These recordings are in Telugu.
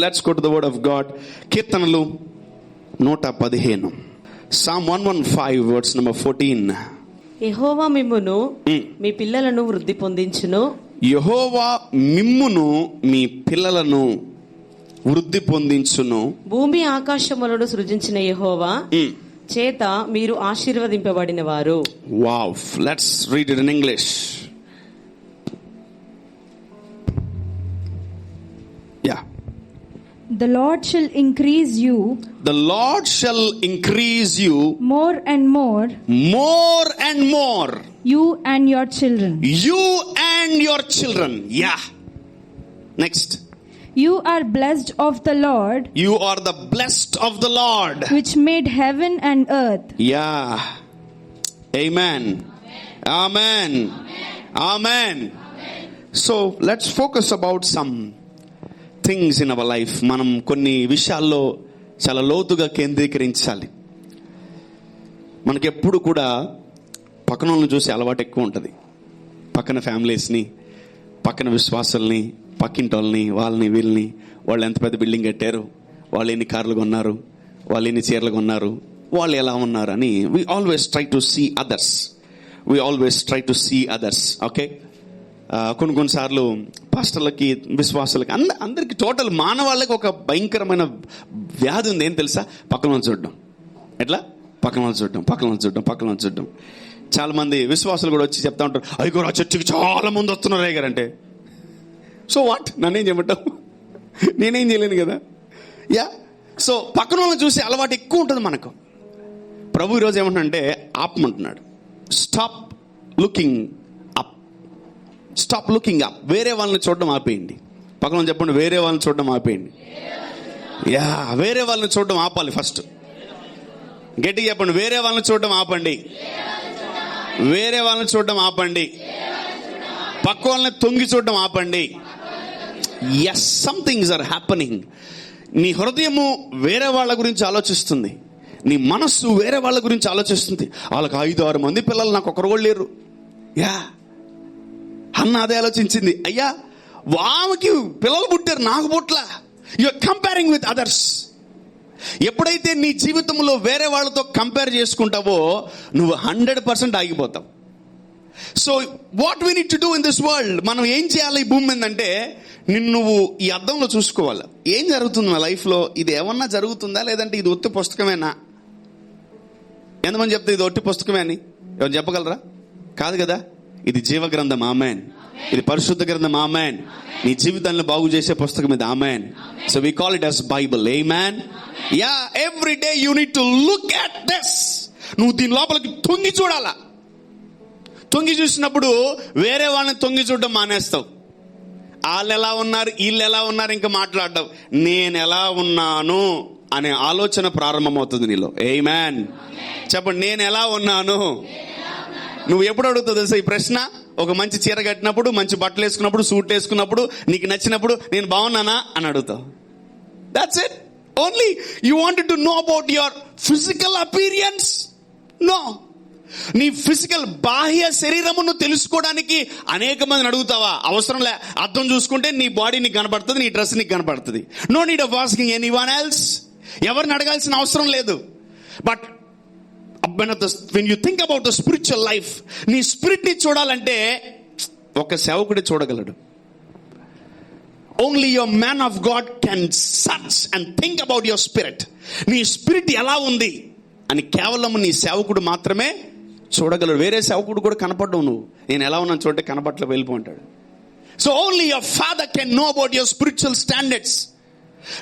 Let's go to the word of God. కీర్తనలు 115. Psalm 115 verse number 14. యెహోవా మిమ్మును మీ పిల్లలను వృద్ధి పొందించును. యెహోవా మిమ్మును మీ పిల్లలను వృద్ధి పొందించును. భూమి ఆకాశములను సృజించిన యెహోవా చేత మీరు ఆశీర్వదింపబడిన వారు. Wow, let's read it in English. Yeah. The Lord shall increase you. The Lord shall increase you More and more. More and more. You and your children. You and your children. Yeah. Next. You are blessed of the Lord. You are the blessed of the Lord, which made heaven and earth. Yeah. Amen. Amen. Amen. So let's focus about some things in our life. మనం కొన్ని విషయాల్లో చాలా లోతుగా కేంద్రీకరించాలి. మనకెప్పుడు కూడా పక్కన వాళ్ళని చూసి అలవాటు ఎక్కువ ఉంటుంది. పక్కన ఫ్యామిలీస్ని, పక్కన విశ్వాసాలని, పక్కింటి వాళ్ళని, వాళ్ళని వీళ్ళని, వాళ్ళు ఎంత పెద్ద బిల్డింగ్ కట్టారు, వాళ్ళు ఎన్ని కార్లు కొన్నారు, వాళ్ళు ఎన్ని చీరలు కొన్నారు, వాళ్ళు ఎలా ఉన్నారు అని we always try to see others. We always try to see others. Okay, కొన్నిసార్లు పాస్టర్లకి, విశ్వాసాలకి, అందరికి టోటల్ మానవాళ్ళకి ఒక భయంకరమైన వ్యాధి ఉంది. ఏం తెలుసా? పక్కన వాళ్ళు చూడడం. ఎట్లా? పక్కన వాళ్ళు చూడడం, పక్కన వాళ్ళు చూడడం, పక్కన వాళ్ళు చూడడం. చాలా మంది విశ్వాసాలు కూడా వచ్చి చెప్తా ఉంటారు, అయ్యో ఆ చర్చికి చాలా మంది వస్తున్నారు అయ్యారు అంటే. సో వాట్, నన్నేం చెప్పటం, నేనేం చేయలేను కదా. యా, సో పక్కన వాళ్ళని చూసి అలవాటు ఎక్కువ ఉంటుంది మనకు. ప్రభు ఈరోజు ఏమంటున్నాడంటే ఆపమంటున్నాడు. Stop looking up. Stop looking up. వేరే వాళ్ళని చూడడం ఆపేయండి. పక్కన చెప్పండి, వేరే వాళ్ళని చూడడం ఆపేయండి. యా, వేరే వాళ్ళని చూడడం ఆపాలి ఫస్ట్. గట్టిగా చెప్పండి, వేరే వాళ్ళని చూడడం ఆపండి. వేరే వాళ్ళని చూడడం ఆపండి. పక్క వాళ్ళని తొంగి చూడడం ఆపండి. Yes, some things are happening. నీ హృదయము వేరే వాళ్ళ గురించి ఆలోచిస్తుంది. నీ మనస్సు వేరే వాళ్ళ గురించి ఆలోచిస్తుంది. వాళ్ళకి 5-6 మంది పిల్లలు, నాకు ఒకరు కూడా లేరు. యా, అన్న అదే ఆలోచించింది. అయ్యా, వామకి పిల్లలు పుట్టారు, నాకు పుట్ల. You are comparing with others. ఎప్పుడైతే నీ జీవితంలో వేరే వాళ్ళతో కంపేర్ చేసుకుంటావో నువ్వు 100% ఆగిపోతావు. So what we need to do in this world, మనం ఏం చేయాలి ఈ భూమి మీద అంటే, నువ్వు ఈ అద్దంలో చూసుకోవాలి. ఏం జరుగుతుంది నా లైఫ్లో? ఇది ఏమన్నా జరుగుతుందా, లేదంటే ఇది ఒట్టి పుస్తకమేనా? ఎంతమంది చెప్తే ఇది ఒట్టి పుస్తకమే అని? ఎవరు చెప్పగలరా? కాదు కదా, ఇది జీవ గ్రంథం. ఆమెన్. ఇది పరిశుద్ధ గ్రంథం. ఆమెన్. నీ జీవితాన్ని బాగు చేసే పుస్తకం ఇది. Amen. So we call it as Bible. Amen. Yeah, every day you need to look at this. నువ్వు దీని లోపలికి తొంగి చూడాలా. తొంగి చూసినప్పుడు వేరే వాళ్ళని తొంగి చూడడం మానేస్తావు. వాళ్ళు ఎలా ఉన్నారు, వీళ్ళు ఎలా ఉన్నారు ఇంకా మాట్లాడడం. నేను ఎలా ఉన్నాను అనే ఆలోచన ప్రారంభమవుతుంది నీలో. ఆమేన్. చెప్పండి, నేను ఎలా ఉన్నాను. నువ్వు ఎప్పుడు అడుగుతావు తెలుసా ఈ ప్రశ్న? ఒక మంచి చీర కట్టినప్పుడు, మంచి బట్టలు వేసుకున్నప్పుడు, సూట్ వేసుకున్నప్పుడు, నీకు నచ్చినప్పుడు నేను బాగున్నానా అని అడుగుతావు. That's it. Only you wanted to know about your physical appearance. No, నీ ఫిజికల్ బాహ్య శరీరమును తెలుసుకోవడానికి అనేక మందిని అడుగుతావా? అవసరం లే. అర్థం చూసుకుంటే నీ బాడీ నీకు కనపడుతుంది, నీ డ్రెస్ నీకు కనపడుతుంది. No need of asking anyone else. ఎవరిని అడగాల్సిన అవసరం లేదు. But when you think about the spiritual life, నీ స్పిరిట్ ని చూడాలంటే ఒక సేవకుడే చూడగలడు. Only your man of God can search and think about your spirit. నీ స్పిరిట్ ఎలా ఉంది అని కేవలం నీ సేవకుడు మాత్రమే చూడగలడు. వేరే సేవకుడు కూడా కనపడ్డావు. నువ్వు నేను ఎలా ఉన్నాను చూడంటే కనపట్ల వెళ్ళిపోంటాడు. So only your father can know about your spiritual standards.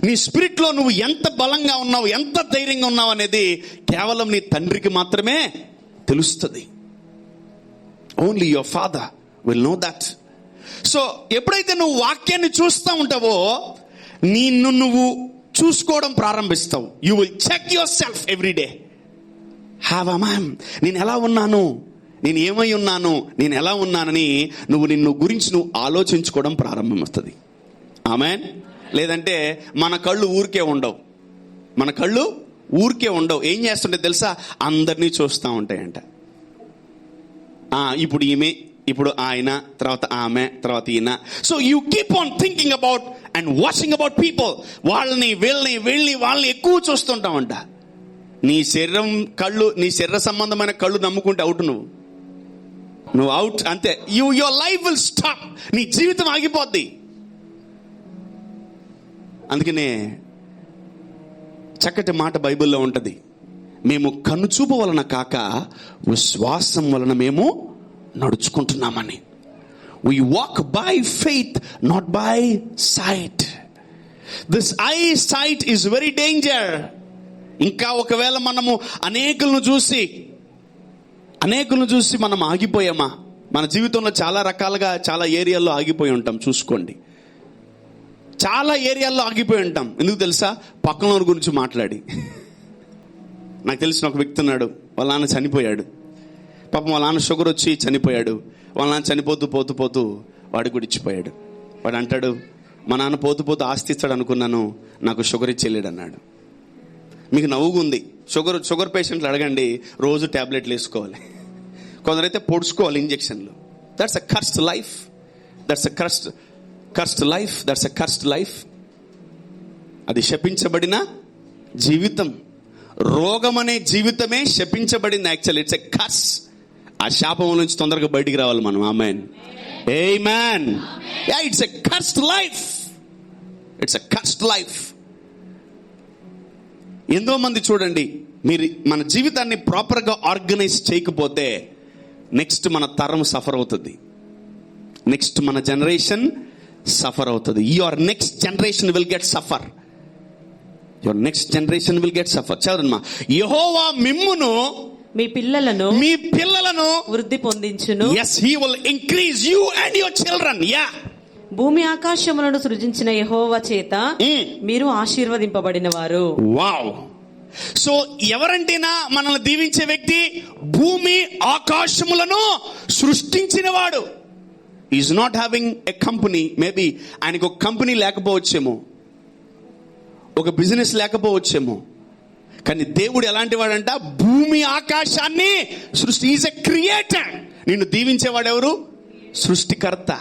నీ స్పిరిట్ లో నువ్వు ఎంత బలంగా ఉన్నావు, ఎంత ధైర్యంగా ఉన్నావు అనేది కేవలం నీ తండ్రికి మాత్రమే తెలుస్తుంది. Only your father will know that. So ఎప్పుడైతే నువ్వు వాక్యాన్ని చూస్తూ ఉంటావో నిన్ను నువ్వు చూసుకోవడం ప్రారంభిస్తావు. You will check yourself every day. నేను ఎలా ఉన్నాను, నేను ఏమై ఉన్నాను, నేను ఎలా ఉన్నానని నిన్ను గురించి నువ్వు ఆలోచించుకోవడం ప్రారంభమవుతుంది. ఆమేన్. లేదంటే మన కళ్ళు ఊరికే ఉండవు. మన కళ్ళు ఊరికే ఉండవు. ఏం చేస్తుంటే తెలుసా? అందరినీ చూస్తూ ఉంటాయంట. ఇప్పుడు ఈమె ఇప్పుడు ఆయన, తర్వాత ఆమె, తర్వాత ఈయన. So you keep on thinking about and watching about people. వాళ్ళని వాళ్ళని ఎక్కువ చూస్తుంటామంట. నీ శరీరం కళ్ళు, నీ శరీర సంబంధమైన కళ్ళు నమ్ముకుంటే అవుట్, నువ్వు అవుట్ అంతే. Your life will stop. నీ జీవితం ఆగిపోద్ది. అందుకనే చక్కటి మాట బైబిల్లో ఉంటది, మేము కనుచూపు వలన కాక విశ్వాసం వలన మేము నడుచుకుంటున్నామని. We walk by faith, not by sight. This eyesight is very danger. ఇంకా ఒకవేళ మనము అనేకులను చూసి మనం ఆగిపోయామా? మన జీవితంలో చాలా రకాలుగా చాలా ఏరియాల్లో ఆగిపోయి ఉంటాం. చూసుకోండి, చాలా ఏరియాల్లో ఆగిపోయి ఉంటాం. ఎందుకు తెలుసా? పక్కన గురించి మాట్లాడి. నాకు తెలిసిన ఒక వ్యక్తి ఉన్నాడు, వాళ్ళ నాన్న చనిపోయాడు. పాపం వాళ్ళ నాన్న షుగర్ వచ్చి చనిపోయాడు. వాళ్ళ నాన్న చనిపోతూ వాడు కూడా ఇచ్చిపోయాడు. వాడు అంటాడు, మా నాన్న పోతూ ఆస్తి ఇస్తాడు అనుకున్నాను, నాకు షుగర్ ఇచ్చేయలేడు అన్నాడు. మీకు నవ్వుగుంది. షుగర్ పేషెంట్లు అడగండి, రోజు ట్యాబ్లెట్లు వేసుకోవాలి, కొందరైతే పొడుచుకోవాలి ఇంజెక్షన్లు. That's a cursed life. That's a cursed life. అది శపించబడిన జీవితం. రోగం అనే జీవితమే శపించబడింది. Actually it's a curse. ఆ శాపం నుంచి తొందరగా బయటికి రావాలి మనం. ఆమేన్, ఆమేన్. Yeah, it's a cursed life. It's a cursed life. ఎంతో మంది చూడండి, మీరు మన జీవితాన్ని ప్రాపర్గా ఆర్గనైజ్ చేయకపోతే నెక్స్ట్ మన తరం సఫర్ అవుతుంది, నెక్స్ట్ మన జనరేషన్ సఫర్ అవుతుంది. Your next generation will get suffer. Your next generation will get suffer. చదవమ్మా. యెహోవా మిమ్మును, మీ పిల్లలను వృద్ధి పొందించును. yes, he will increase you and your children. yeah. భూమి ఆకాశములను సృజించిన యెహోవా చేత మీరు ఆశీర్వదింపబడిన వారు. వావ్. సో ఎవరంటేనా మనల్ని దీవించే వ్యక్తి? భూమి ఆకాశములను సృష్టించిన వాడు. Is not having a company. Maybe ఆయనకు ఒక కంపెనీ లేకపోవచ్చేమో, ఒక బిజినెస్ లేకపోవచ్చేమో, కానీ దేవుడు ఎలాంటి వాడంట? భూమి ఆకాశాన్ని సృష్టి. Is a creator. నిన్ను దీవించేవాడు ఎవరు? సృష్టికర్త.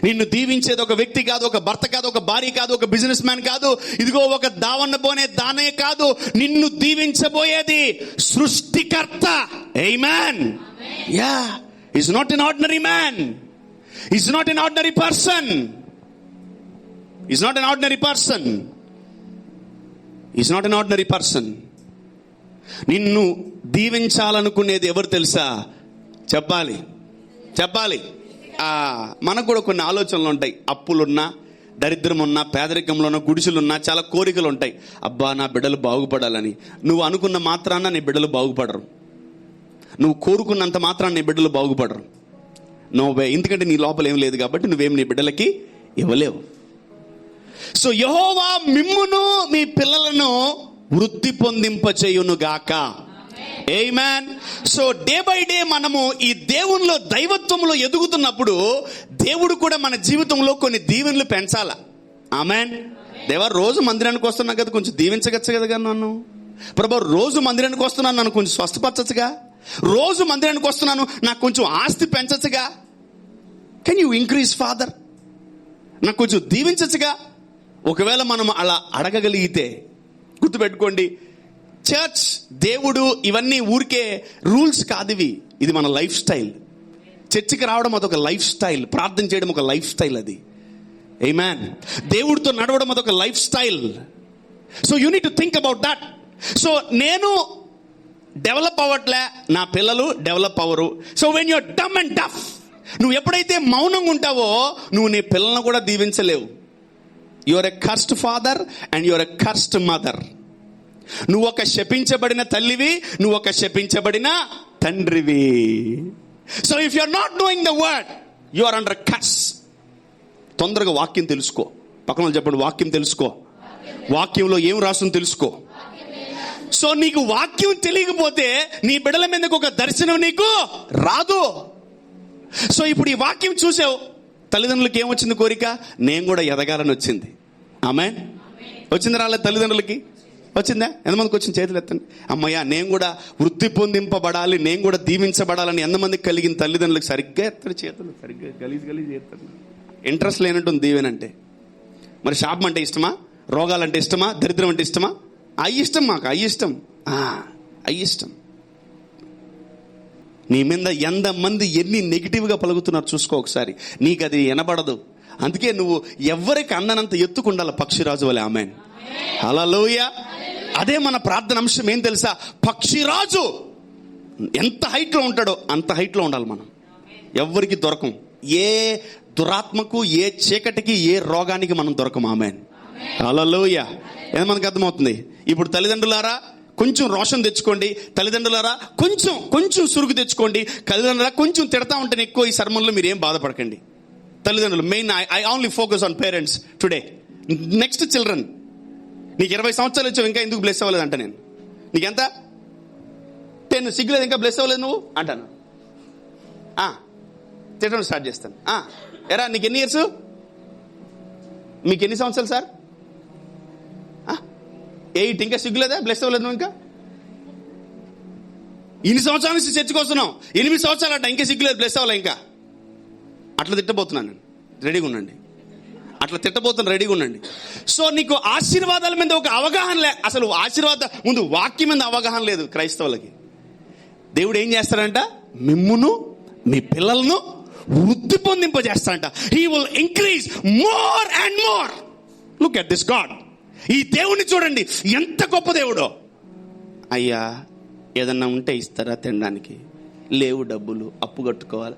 నిన్ను దీవించేది ఒక వ్యక్తి కాదు, ఒక భర్త కాదు, ఒక భార్య కాదు, ఒక బిజినెస్ మ్యాన్ కాదు, ఇదిగో ఒక దావన్న పోనే దానే కాదు. నిన్ను దీవించబోయేది సృష్టికర్త. ఆమేన్. Yeah, is not an ordinary man. Is not an ordinary person. Is not an ordinary person. Is not an ordinary person. నిన్ను దీవించాలనుకునేది ఎవరు తెలుసా? చెప్పాలి. మనకు కూడా కొన్ని ఆలోచనలు ఉంటాయి. అప్పులున్నా, దరిద్రం ఉన్నా, పేదరికంలో ఉన్న, గుడిసెలున్నా చాలా కోరికలు ఉంటాయి. అబ్బా, నా బిడ్డలు బాగుపడాలని. నువ్వు అనుకున్న మాత్రాన నీ బిడ్డలు బాగుపడరు. నువ్వు కోరుకున్నంత మాత్రాన నీ బిడ్డలు బాగుపడరు. నువ్వే, ఎందుకంటే నీ లోపల ఏం లేదు కాబట్టి నువ్వేం నీ బిడ్డలకి ఇవ్వలేవు. సో యెహోవా మిమ్మును, మీ పిల్లలను వృద్ధి పొందింపచేయును గాక. ఆమేన్. సో డే బై డే మనము ఈ దేవునిలో, దైవత్వంలో ఎదుగుతున్నప్పుడు దేవుడు కూడా మన జీవితంలో కొన్ని దీవెనలు పెంచాలా. ఆమేన్. దేవా, రోజు మందిరానికి వస్తున్నా కదా, కొంచెం దీవించగచ్చు కదా నన్ను. ప్రభు, రోజు మందిరానికి వస్తున్నాను, నన్ను కొంచెం స్వస్థపరచచ్చుగా. రోజు మందిరానికి వస్తున్నాను, నాకు కొంచెం ఆస్తి పెంచచ్చుగా. Can you increase father? నాకు కొంచెం దీవించచ్చుగా. ఒకవేళ మనం అలా అడగగలిగితే, గుర్తుపెట్టుకోండి, చర్చ్, దేవుడు, ఇవన్నీ ఊరికే రూల్స్ కాదు. ఇది మన లైఫ్ స్టైల్. చర్చికి రావడం అదొక లైఫ్ స్టైల్. ప్రార్థన చేయడం ఒక లైఫ్ స్టైల్. అది ఆమేన్. దేవుడితో నడవడం అదొక lifestyle. So you need to think about that. So నేను డెవలప్ అవ్వట్లే, నా పిల్లలు డెవలప్ అవ్వరు. So when you're dumb and deaf, నువ్వు ఎప్పుడైతే మౌనంగా ఉంటావో నువ్వు నీ పిల్లలను కూడా దీవించలేవు. You're a cursed father and you're a cursed mother. నువ్వు ఒక శపించబడిన తల్లివి, నువ్వు ఒక శపించబడిన తండ్రివి. So if you are not knowing the word, you are under curse. తొందరగా వాక్యం తెలుసుకో. పక్కన వాళ్ళు చెప్పండి, వాక్యం తెలుసుకో. వాక్యంలో ఏం రాస్తుందో తెలుసుకో. సో నీకు వాక్యం తెలియకపోతే నీ బిడ్డల మీదకి ఒక దర్శనం నీకు రాదు. సో ఇప్పుడు ఈ వాక్యం చూసావు, తల్లిదండ్రులకి ఏమొచ్చింది? కోరిక, నేను కూడా ఎదగాలని వచ్చింది. ఆమేన్. వచ్చింది రాలేదు తల్లిదండ్రులకి? వచ్చిందా? ఎంతమందికి వచ్చిన చేతులు ఎత్తండి. అమ్మయ్య, నేను కూడా వృద్ధి పొందింపబడాలి, నేను కూడా దీవించబడాలని ఎంతమందికి కలిగిన తల్లిదండ్రులకు సరిగ్గా ఎత్తారు చేతులు, సరిగ్గా గలీజ్ చేస్తారు. ఇంట్రెస్ట్ లేనట్టుంది దీవెనంటే. మరి శాపం అంటే ఇష్టమా? రోగాలంటే ఇష్టమా? దరిద్రం అంటే ఇష్టమా? ఇష్టం మాకు, ఇష్టం. నీ మీద ఎంతమంది ఎన్ని నెగిటివ్గా పలుకుతున్నారు చూసుకో ఒకసారి. నీకు అది వినబడదు. అందుకే నువ్వు ఎవరికి అందనంత ఎత్తుకుండాలి, పక్షిరాజు వలె. ఆమేన్, హల్లెలూయా. అదే మన ప్రార్థన అంశం. ఏం తెలుసా? పక్షిరాజు ఎంత హైట్లో ఉంటాడో అంత హైట్లో ఉండాలి మనం. ఎవరికి దొరకం. ఏ దురాత్మకు, ఏ చీకటికి, ఏ రోగానికి మనం దొరకం. ఆమేన్, హల్లెలూయా. మనకు అర్థమవుతుంది. ఇప్పుడు తల్లిదండ్రులారా కొంచెం రోషం తెచ్చుకోండి, తల్లిదండ్రులారా కొంచెం సురుకు తెచ్చుకోండి. తల్లిదండ్రులారా కొంచెం తిడతా ఉంటే ఎక్కువ ఈ సర్మన్లో మీరు ఏం బాధపడకండి. తల్లిదండ్రులు main. I only focus on parents today. Next children. నీకు 20 సంవత్సరాలు వచ్చావు, ఇంకా ఎందుకు బ్లెస్ అవ్వలేదు అంట నేను. నీకెంత 10, సిగ్గులేదు ఇంకా బ్లెస్ అవ్వలేదు నువ్వు అంటాను. తిట్టడం స్టార్ట్ చేస్తాను. ఎరా నీకు ఎన్ని ఇయర్స్? మీకు ఎన్ని సంవత్సరాలు సార్? 8. ఇంకా సిగ్గులేదా? బ్లెస్ అవ్వలేదు నువ్వు ఇంకా? ఇన్ని సంవత్సరాల నుంచి చర్చకొస్తున్నావు, 8 సంవత్సరాలు అంట, ఇంకా సిగ్గులేదు, బ్లెస్ అవ్వలే ఇంకా. అట్లా తిట్టబోతున్నాను నేను. రెడీగా ఉండండి. రెడీగా ఉండండి. సో నీకు ఆశీర్వాదాల మీద ఒక అవగాహన అసలు ఆశీర్వాద ముందు వాక్యం మీద అవగాహన లేదు క్రైస్తవులకి. దేవుడు ఏం చేస్తాడంట? మిమ్మును మీ పిల్లలను వృద్ధి పొందింపజేస్తాడంట. He will increase more and more. Look at this God. ఈ దేవుణ్ణి చూడండి, ఎంత గొప్ప దేవుడో. అయ్యా ఏదన్నా ఉంటే ఇస్తారా తినడానికి? లేవు డబ్బులు, అప్పు కట్టుకోవాలి.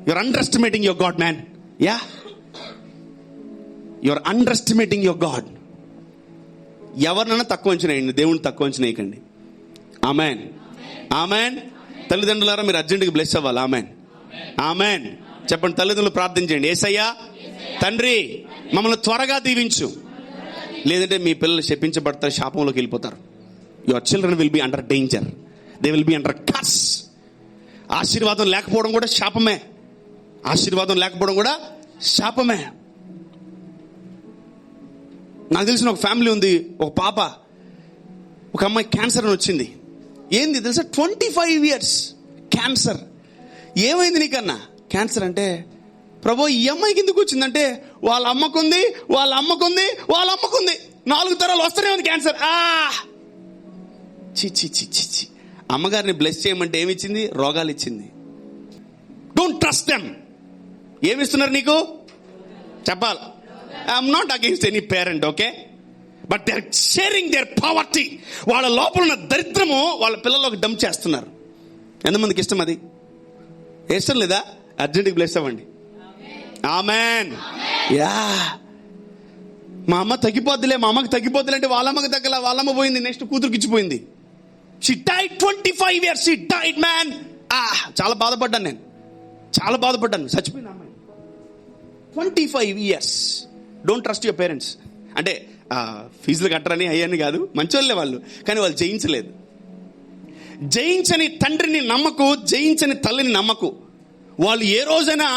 You're underestimating your God, man. Yeah, you're underestimating your God. ఎవరినైనా తక్కువ అంచనేయండి, దేవుని తక్కువ అంచనేయకండి. Amen, amen. తల్లిదండ్రులారా మీరు అర్జెంటుగా బ్లెస్ అవ్వాలి. Amen, amen. చెప్పండి, తల్లిదండ్రులు ప్రార్థించండి. యేసయ్యా తండ్రి మమ్మల్ని త్వరగా దీవించు, లేదంటే మీ పిల్లలు శపించబడతారు, శాపంలోకి వెళ్ళిపోతారు. Your children will be under danger, they will be under curse. ఆశీర్వాదం లేకపోవడం కూడా శాపమే. నాకు తెలిసిన ఒక ఫ్యామిలీ ఉంది. ఒక పాప, ఒక అమ్మాయి క్యాన్సర్ అని వచ్చింది. ఏంది తెలుసా? 25 years క్యాన్సర్. ఏమైంది నీకన్నా? క్యాన్సర్ అంటే ప్రభు ఈ అమ్మాయికి ఎందుకు వచ్చిందంటే వాళ్ళ అమ్మకుంది. 4 తరాలు వస్తూనే ఉంది క్యాన్సర్. చి అమ్మగారిని బ్లెస్ చేయమంటే ఏమిచ్చింది? రోగాలు ఇచ్చింది. Don't trust them. ఏమిస్తున్నారు నీకు? చెప్పాలి. I'm not against any parent, okay, but they are sharing their poverty. వాళ్ళ లోపల ఉన్న దరిద్రము వాళ్ళ పిల్లల్లోకి డంప్ చేస్తున్నారు. ఎంతమందికి ఇష్టం? అది ఇష్టం లేదా? అర్జెంట్గా బ్లెస్ అవ్వండి. ఆమెన్. యా, మా అమ్మ తగ్గిపోద్దులే, మా అమ్మకి తగ్గిపోద్దులే అంటే వాళ్ళ అమ్మకి తగ్గల, వాళ్ళ అమ్మ పోయింది, next కూతురుకి ఇచ్చిపోయింది. She died 25 years. She died, man. చాలా బాధపడ్డాను నేను, చచ్చిపోయిన అమ్మాయి 25 years. Don't trust your parents. అంటే ఫీజులు కట్టరని అయ్యని కాదు, మంచోళ్ళే వాళ్ళు, కానీ వాళ్ళు జయించలేదు. జయించని తండ్రిని నమ్మకు, జయించని తల్లిని నమ్మకు. వాళ్ళు ఏ రోజైనా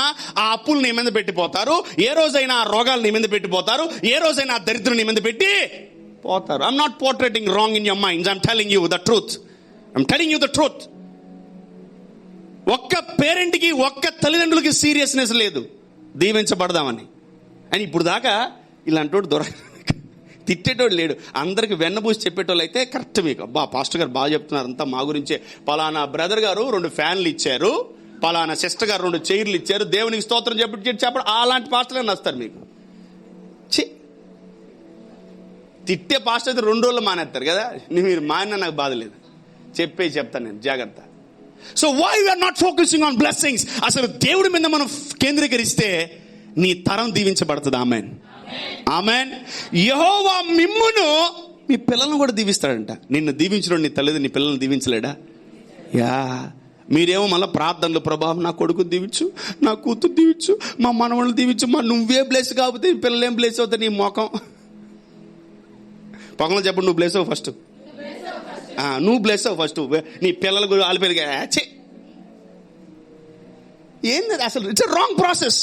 ఆ అప్పులు నీ మీద పెట్టిపోతారు, ఏ రోజైనా ఆ రోగాలు నీ మీద పెట్టిపోతారు, ఏ రోజైనా ఆ దరిద్రం నీ మీద పెట్టి పోతారు. I'm not portraying wrong in your minds. I'm telling you the truth. ఒక్క పేరెంట్కి, ఒక్క తల్లిదండ్రులకి సీరియస్నెస్ లేదు దీవించబడదామని. అని ఇప్పుడు దాకా ఇలాంటోడు తిట్టేటోడు లేడు. అందరికి వెన్నబూసి చెప్పేటోళ్ళు అయితే కరెక్ట్. మీకు అబ్బా పాస్టర్ గారు బాగా చెప్తున్నారు, అంతా మా గురించే. పలానా బ్రదర్ గారు 2 ఫ్యాన్లు ఇచ్చారు, పలానా సిస్టర్ గారు 2 చైర్లు ఇచ్చారు, దేవునికి స్తోత్రం చెప్పడం అలాంటి పాస్టర్లు నస్తారు మీకు. తిట్టే పాస్టర్ అయితే 2 రోజులు మానేస్తారు కదా. మీరు మానినా నాకు బాధ లేదు, చెప్తాను నేను, జాగ్రత్త. So why we are not focusing on blessings? అసలు దేవుడి మీద మనం కేంద్రీకరిస్తే నీ తరం దీవించబడుతుంది. Amen, amen. యెహోవా మిమ్మును మీ పిల్లలను కూడా దీవిస్తాడంట. నిన్ను దీవించడం నీ తల్లిదండ్రులు నీ పిల్లల్ని దీవించలేడా? యా, మీరేమో మళ్ళీ ప్రార్థనలు, ప్రభావం నా కొడుకు దీవించు, నా కూతురు దీవించు, మా మనవళ్ళు దీవించు, నువ్వే బ్లెస్ కాకపోతే నీ పిల్లలు ఏం బ్లెస్ అవుతాయి? నీ మొఖం పక్కన చెప్పండి, నువ్వు బ్లెస్ అవ్వు ఫస్ట్. నువ్వు బ్లెస్ అవ్వు ఫస్ట్. నీ పిల్లలకు ఆలిపోయి ఏంది అసలు? It's wrong process.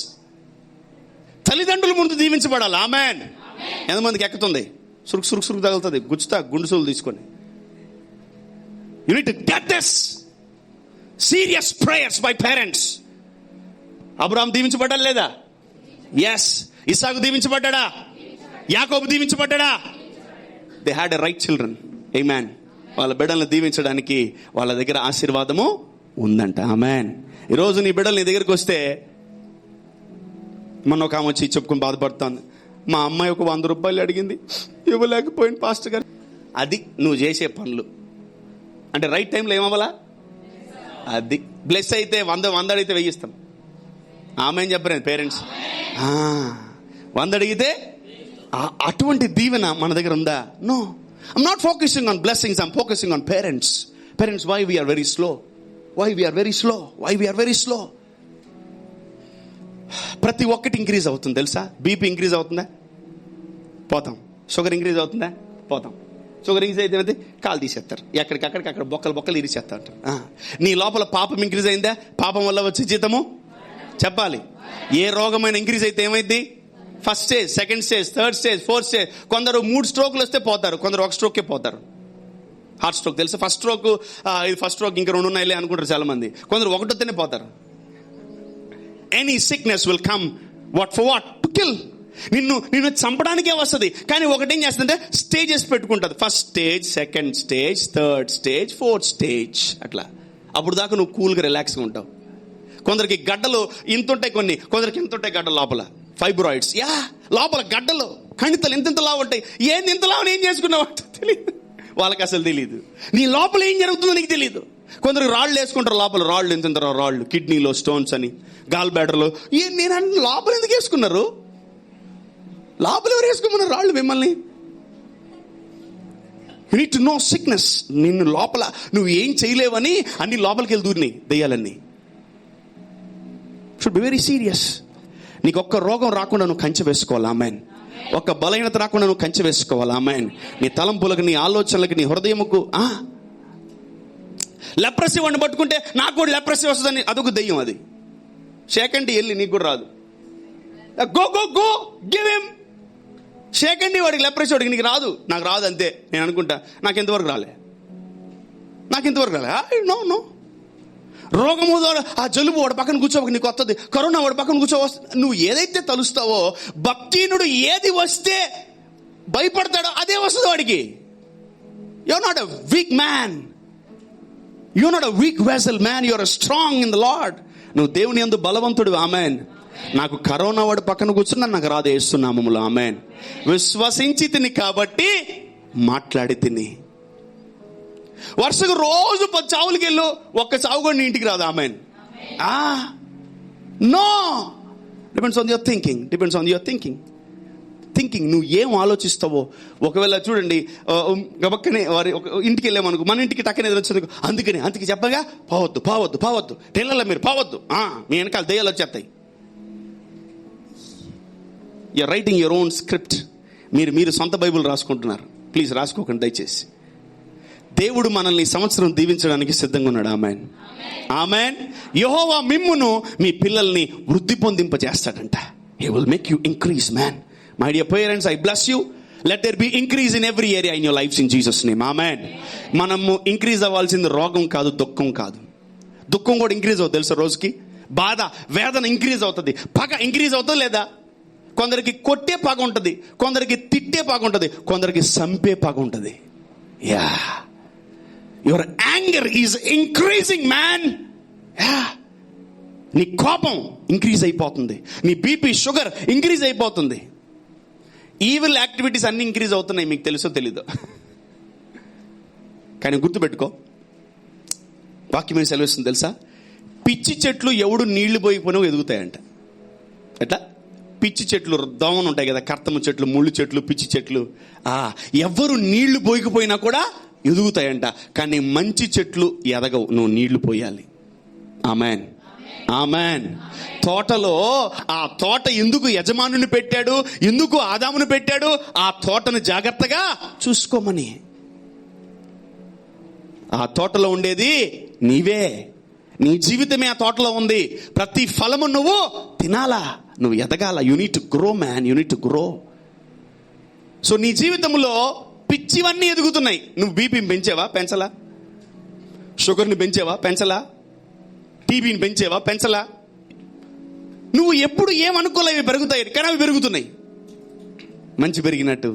తల్లిదండ్రుల ముందు దీవించబడాలి. ఆమెన్. ఎంతమందికి ఎక్కుతుంది? సురుకు తగులుతుంది, గుచ్చుతా గుండుసులు తీసుకొని. You need to get this serious prayers by parents. Abraham దీవించబడ్డా లేదా? ఎస్. ఇస్సాకు దీవించబడ్డా? యాకోబు దీవించబడ్డా? They had a right children. ఆమేన్. వాళ్ళ బిడ్డలను దీవించడానికి వాళ్ళ దగ్గర ఆశీర్వాదము ఉందంట. ఆమేన్. ఈరోజు నీ బిడ్డలు నీ దగ్గరికి వస్తే, మొన్న ఒక ఆమె వచ్చి చెప్పుకొని బాధపడుతోంది, మా అమ్మాయి ఒక 100 రూపాయలు అడిగింది, ఇవ్వలేకపోయింది పాస్టర్ గారు. అది నువ్వు చేసే పనులు. అంటే రైట్ టైంలో ఏమవ్వాలా? అది బ్లెస్ అయితే 100 అడిగితే వెయ్యిస్తాం. ఆమె చెప్పలేదు పేరెంట్స్. 100 అడిగితే అటువంటి దీవెన మన దగ్గర ఉందా? No. I'm not focusing on blessings, I'm focusing on parents. Parents, why we are very slow? Why we are very slow? ప్రతి ఒక్కటి ఇంక్రీజ్ అవుతుంది తెలుసా? బీపీ ఇంక్రీజ్ అవుతుందా? పోతాం. షుగర్ ఇంక్రీజ్ అవుతుందా? పోతాం. షుగర్ ఇంక్రీజ్ అయితే ఏమైతే? కాలు తీసేస్తారు, ఎక్కడికక్కడ బొక్కలు ఇరిచేస్తా అంటారు. నీ లోపల పాపం ఇంక్రీజ్ అయిందా? పాపం వల్ల వచ్చే జీతము చెప్పాలి. ఏ రోగమైన ఇంక్రీజ్ అయితే ఏమైంది? First stage, second stage, third stage, fourth stage. కొందరు 3 స్ట్రోక్లు వస్తే పోతారు, కొందరు 1 స్ట్రోకే పోతారు. హార్ట్ స్ట్రోక్ తెలుసా? ఫస్ట్ స్ట్రోక్, ఇది ఫస్ట్ స్ట్రోక్, ఇంకా 2 ఉన్నాయిలే అనుకుంటారు చాలా మంది. కొందరు 1 వస్తేనే పోతారు. Any sickness will come for what? To kill. నిన్ను చంపడానికే వస్తుంది. కానీ ఒకటేం చేస్తుందంటే స్టేజెస్ పెట్టుకుంటుంది. First stage, second stage, third stage, fourth stage, అట్లా. అప్పుడు దాకా నువ్వు కూల్గా రిలాక్స్గా ఉంటావు. కొందరికి గడ్డలు ఇంతుంటాయి, కొందరికి ఇంతుంటాయి గడ్డలు లోపల, ఫైబ్రాయిడ్స్. లోపల గడ్డలు కణితలు ఇంతలా ఉంటాయి. ఏంది ఇంతలా ఏం చేసుకున్నావు తెలియదు వాళ్ళకి, అసలు తెలియదు. నీ లోపల ఏం జరుగుతుందో నీకు తెలియదు. కొందరు రాళ్ళు వేసుకుంటారు లోపల, రాళ్ళు ఎంత రాళ్ళు, కిడ్నీలో స్టోన్స్ అని, గాల్ బ్యాడర్లో. నేను లోపల ఎందుకు వేసుకున్నారు? లోపల ఎవరు వేసుకోమన్నారు రాళ్ళు మిమ్మల్ని? You need to know sickness. నిన్ను లోపల నువ్వు ఏం చేయలేవని అన్ని లోపలికి వెళ్ళి దూరినాయి దెయ్యాలన్నీ. Should be very serious. నీకు ఒక్క రోగం రాకుండా నువ్వు కంచె వేసుకోవాలి. ఆమేన్. ఒక్క బలహీనత రాకుండా నువ్వు కంచె వేసుకోవాలి. ఆమేన్. నీ తలంపులకు, నీ ఆలోచనలకు, నీ హృదయముకు. లెప్రసీ వాడిని పట్టుకుంటే నాకు కూడా లెప్రసీ వస్తుందని అదొక దెయ్యం. అది షేకండి వెళ్ళి, నీకు కూడా రాదు. Go give him. షేకండి వాడికి లెప్రసీ, వాడికి నీకు రాదు, నాకు రాదు అంతే. నేను అనుకుంటా నాకు ఇంతవరకు రాలే. నో. రోగము ఆ జలుబు వాడు పక్కన కూర్చోక నీకు వస్తుంది, కరోనా వాడు పక్కన కూర్చోవస్తుంది. నువ్వు ఏదైతే తలుస్తావో, భక్తినుడు ఏది వస్తే భయపడతాడో అదే వస్తుంది వాడికి. You are not a weak man, you are not a weak vessel man, you are strong in the Lord. నువ్వు దేవుని యందు బలవంతుడు. ఆమేన్. నాకు కరోనా వాడు పక్కన కూర్చున్నా నాకు రాదు యేసు నామములో. ఆమేన్. విశ్వసించి తిని కాబట్టి మాట్లాడి తిని. వరుసగా రోజు 10 చావులకి వెళ్ళు, ఒక్క చావు కూడా నీ ఇంటికి రాదు. ఆమేన్. No. Depends on your thinking. నువ్వు ఏం ఆలోచిస్తావో. ఒకవేళ చూడండి, గబక్కనే వారి ఇంటికి వెళ్ళామనుకో, మన ఇంటికి టక్కనే ఎదురొచ్చేందుకు అందుకే చెప్పగా పోవద్దు తెల్లల మీరు పోవద్దు, మీ వెనకాల దయ్యాలు వచ్చేస్తాయి. You are writing your own script. మీరు సొంత బైబిల్ రాసుకుంటున్నారు. ప్లీజ్ రాసుకోకండి దయచేసి. దేవుడు మనల్ని సంవత్సరం దీవించడానికి సిద్ధంగా ఉన్నాడు. ఆమేన్. యెహోవా మిమ్మును, మీ పిల్లల్ని వృద్ధి పొందింపజేస్తాడంట. He will make you increase. Man, my dear parents, I bless you. Let there be increase in every area in your lifes in Jesus name. ఆమేన్. మనము ఇంక్రీజ్ అవ్వాల్సింది రోగం కాదు, దుఃఖం కాదు. దుఃఖం కూడా ఇంక్రీజ్ అవుతుంది తెలుసా? రోజుకి బాధ, వేదన ఇంక్రీజ్ అవుతుంది. పగ ఇంక్రీజ్ అవుతుంది లేదా? కొందరికి కొట్టే పగ ఉంటుంది, కొందరికి తిట్టే పగ ఉంటుంది, కొందరికి సంపే పగ ఉంటుంది. Your anger is increasing man. నీ కోపం ఇంక్రీజ్ అయిపోతుంది, నీ బీపీ, షుగర్ ఇంక్రీజ్ అయిపోతుంది. ఈవిల్ యాక్టివిటీస్ అన్ని ఇంక్రీజ్ అవుతున్నాయి. మీకు తెలుసో తెలీదో, కానీ గుర్తుపెట్టుకో, వాక్యం ఏం సెలవిస్తుంది తెలుసా? పిచ్చి చెట్లు ఎవడు నీళ్లు పోయిపోయినా ఎదుగుతాయంట. ఎట్లా? పిచ్చి చెట్లు, దోమలు ఉంటాయి కదా, కర్తము చెట్లు, ముళ్ళు చెట్లు, పిచ్చి చెట్లు, ఎవరు నీళ్లు పోయిపోయినా కూడా ఎదుగుతాయంట. కానీ మంచి చెట్లు ఎదగవు, నువ్వు నీళ్లు పోయాలి. ఆమేన్. తోటలో ఆ తోట ఎందుకు యజమానుని పెట్టాడు, ఎందుకు ఆదామును పెట్టాడు? ఆ తోటను జాగ్రత్తగా చూసుకోమని. ఆ తోటలో ఉండేది నీవే, నీ జీవితమే ఆ తోటలో ఉంది. ప్రతి ఫలము నువ్వు తినాలా, నువ్వు ఎదగాల. You need to grow man, you need to grow. So నీ జీవితంలో పిచ్చివన్నీ ఎదుగుతున్నాయి. నువ్వు బీపీని పెంచావా? పెంచలా. షుగర్ని పెంచావా? పెంచలా. టీబీని పెంచావా? పెంచలా. నువ్వు ఎప్పుడు ఏమనుకోలేవి పెరుగుతాయి, కానీ అవి పెరుగుతున్నాయి. మంచి పెరిగినట్టు,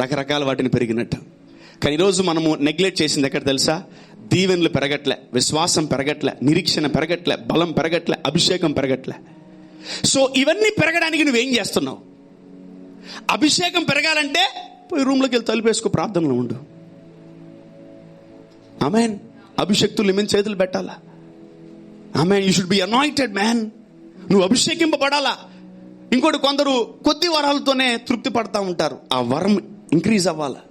రకరకాల వాటిని పెరిగినట్టు. కానీ ఈరోజు మనము నెగ్లెక్ట్ చేసింది ఎక్కడ తెలుసా? దీవెనలు పెరగట్లే, విశ్వాసం పెరగట్లే, నిరీక్షణ పెరగట్లే, బలం పెరగట్లే, అభిషేకం పెరగట్లే. సో ఇవన్నీ పెరగడానికి నువ్వేం చేస్తున్నావు? అభిషేకం పెరగాలంటే పోయి రూమ్లోకి వెళ్ళి తలుపేసుకో, ప్రార్థనలో ఉండు. ఆమేన్. అభిషక్తులు మీద చేతులు పెట్టాలా? ఆమేన్. You should be anointed man. నువ్వు అభిషేకింపబడాలా. ఇంకోటి, కొందరు కొద్ది వరాలతోనే తృప్తి పడతా ఉంటారు. ఆ వరం ఇంక్రీజ్ అవ్వాలా.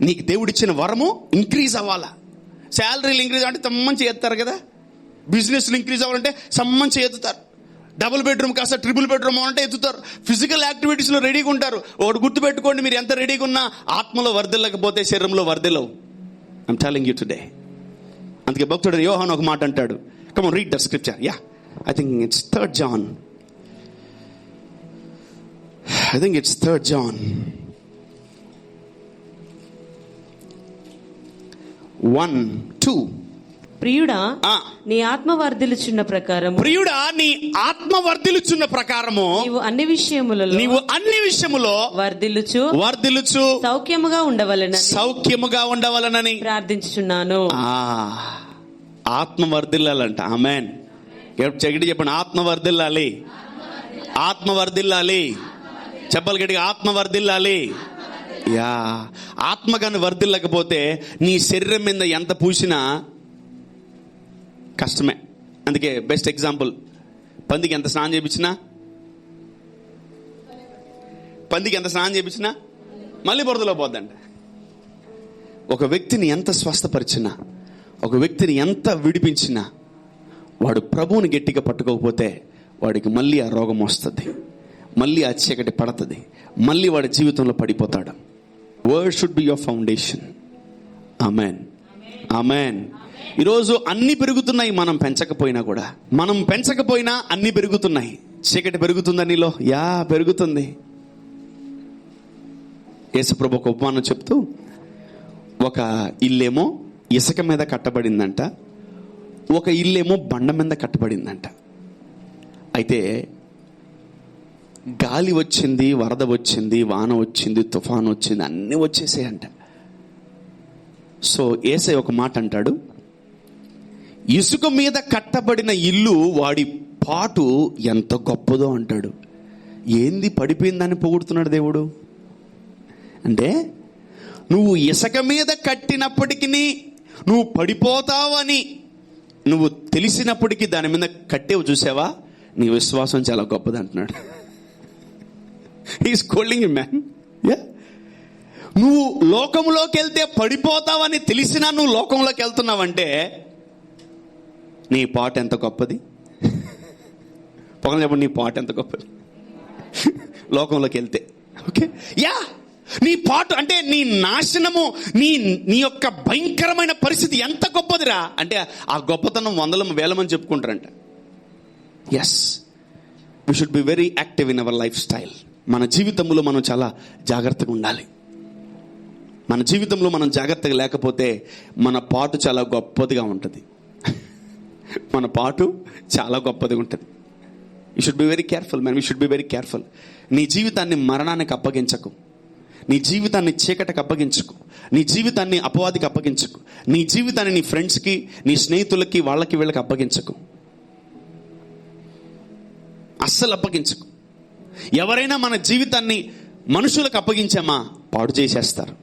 నీకు దేవుడిచ్చిన వరము ఇంక్రీజ్ అవ్వాలా. శాలరీలు ఇంక్రీజ్ అంటే సమ్మని చేస్తారు కదా. బిజినెస్లు ఇంక్రీజ్ అవ్వాలంటే సమ్మని చేతుతారు. డబుల్ బెడ్రూమ్ కాస్త ట్రిపుల్ బెడ్రూమ్ అంటే ఎత్తుతారు. ఫిజికల్ యాక్టివిటీస్లో రెడీగా ఉంటారు. ఒకటి గుర్తుపెట్టుకోండి, మీరు ఎంత రెడీగా ఉన్నా ఆత్మలో వర్ధిల్లకపోతే శరీరంలో వర్ధిల్లవు. I'm telling you today. అందుకే భక్తుడు యోహాను ఒక మాట అంటాడు. Come on, read the scripture. Yeah, I think it's 3 John. I think it's 3 John. 1:2. ప్రియుడా, నీ ఆత్మ వర్ధిల్లుచున్న ప్రకారము, ప్రియుడా నీ ఆత్మ వర్ధిల్లుచున్న ప్రకారము నీవు అన్ని విషయములో వర్ధిల్లుచు సౌఖ్యముగా ఉండవలెనని ప్రార్థించుచున్నాను. ఆత్మ వర్ధిల్లాలంట. ఆమేన్. చెగటి చెప్పండి, ఆత్మ వర్ధిల్లాలి. ఆత్మ వర్ధిల్లాలి. చెప్పాలి గట్టిగా, ఆత్మ వర్ధిల్లాలి. యా, ఆత్మగాని వర్ధిల్లకపోతే నీ శరీరం మీద ఎంత పూసినా కష్టమే. అందుకే బెస్ట్ ఎగ్జాంపుల్, పందికి ఎంత స్నానం చేయించినా మళ్ళీ బురదలో పోద్దంట. ఒక వ్యక్తిని ఎంత స్వస్థపరిచినా, ఒక వ్యక్తిని ఎంత విడిపించినా, వాడు ప్రభువుని గట్టిగా పట్టుకోకపోతే వాడికి మళ్ళీ ఆ రోగం వస్తుంది, మళ్ళీ ఆ చీకటి పడుతుంది, మళ్ళీ వాడి జీవితంలో పడిపోతాడు. Word should be your foundation. Amen, amen. ఈరోజు అన్ని పెరుగుతున్నాయి, మనం పెంచకపోయినా కూడా. మనం పెంచకపోయినా అన్ని పెరుగుతున్నాయి. చీకటి పెరుగుతుందా నీలో? యా, పెరుగుతుంది. యేసుప్రభు ఒక ఉపమానం చెప్తూ, ఒక ఇల్లేమో ఇసుక మీద కట్టబడిందంట, ఒక ఇల్లేమో బండ మీద కట్టబడిందంట. అయితే గాలి వచ్చింది, వరద వచ్చింది, వాన వచ్చింది, తుఫాను వచ్చింది, అన్నీ వచ్చేసాయంట. సో యేసయ్య ఒక మాట అంటాడు, ఇసుక మీద కట్టబడిన ఇల్లు వాడి పాటు ఎంత గొప్పదో అంటాడు. ఏంది పడిపోయిందని పొగుడుతున్నాడు దేవుడు. అంటే నువ్వు ఇసుక మీద కట్టినప్పటికీ నువ్వు పడిపోతావని నువ్వు తెలిసినప్పటికీ దాని మీద కట్టేవు, చూసావా? నీ విశ్వాసం చాలా గొప్పది అంటున్నాడు. He's కోల్డింగ్ you man. నువ్వు లోకంలోకి వెళ్తే పడిపోతావని తెలిసినా నువ్వు లోకంలోకి వెళ్తున్నావంటే నీ పాట ఎంత గొప్పది. పక్కన చెప్పండి, నీ పాట ఎంత గొప్పది లోకంలోకి వెళ్తే. ఓకే, యా, నీ పాటు అంటే నీ నాశనము, నీ యొక్క భయంకరమైన పరిస్థితి ఎంత గొప్పదిరా అంటే ఆ గొప్పతనం 100,000 మంది చెప్పుకుంటారంట. Yes, we should be very active in our lifestyle. మన జీవితంలో మనం చాలా జాగ్రత్తగా ఉండాలి. మన జీవితంలో మనం జాగ్రత్తగా లేకపోతే మన పాటు చాలా గొప్పదిగా ఉంటుంది. మన పాటు చాలా గొప్పదిగా ఉంటుంది. You should be very careful man. We should be very careful. నీ జీవితాన్ని మరణానికి అప్పగించకు, నీ జీవితాన్ని చీకటికి అప్పగించుకు, నీ జీవితాన్ని అపవాదికి అప్పగించకు, నీ జీవితాన్ని నీ ఫ్రెండ్స్కి, నీ స్నేహితులకి, వాళ్ళకి వీళ్ళకి అప్పగించకు, అస్సలు అప్పగించకు. ఎవరైనా మన జీవితాన్ని మనుషులకు అప్పగించామా పాడు చేసేస్తారు.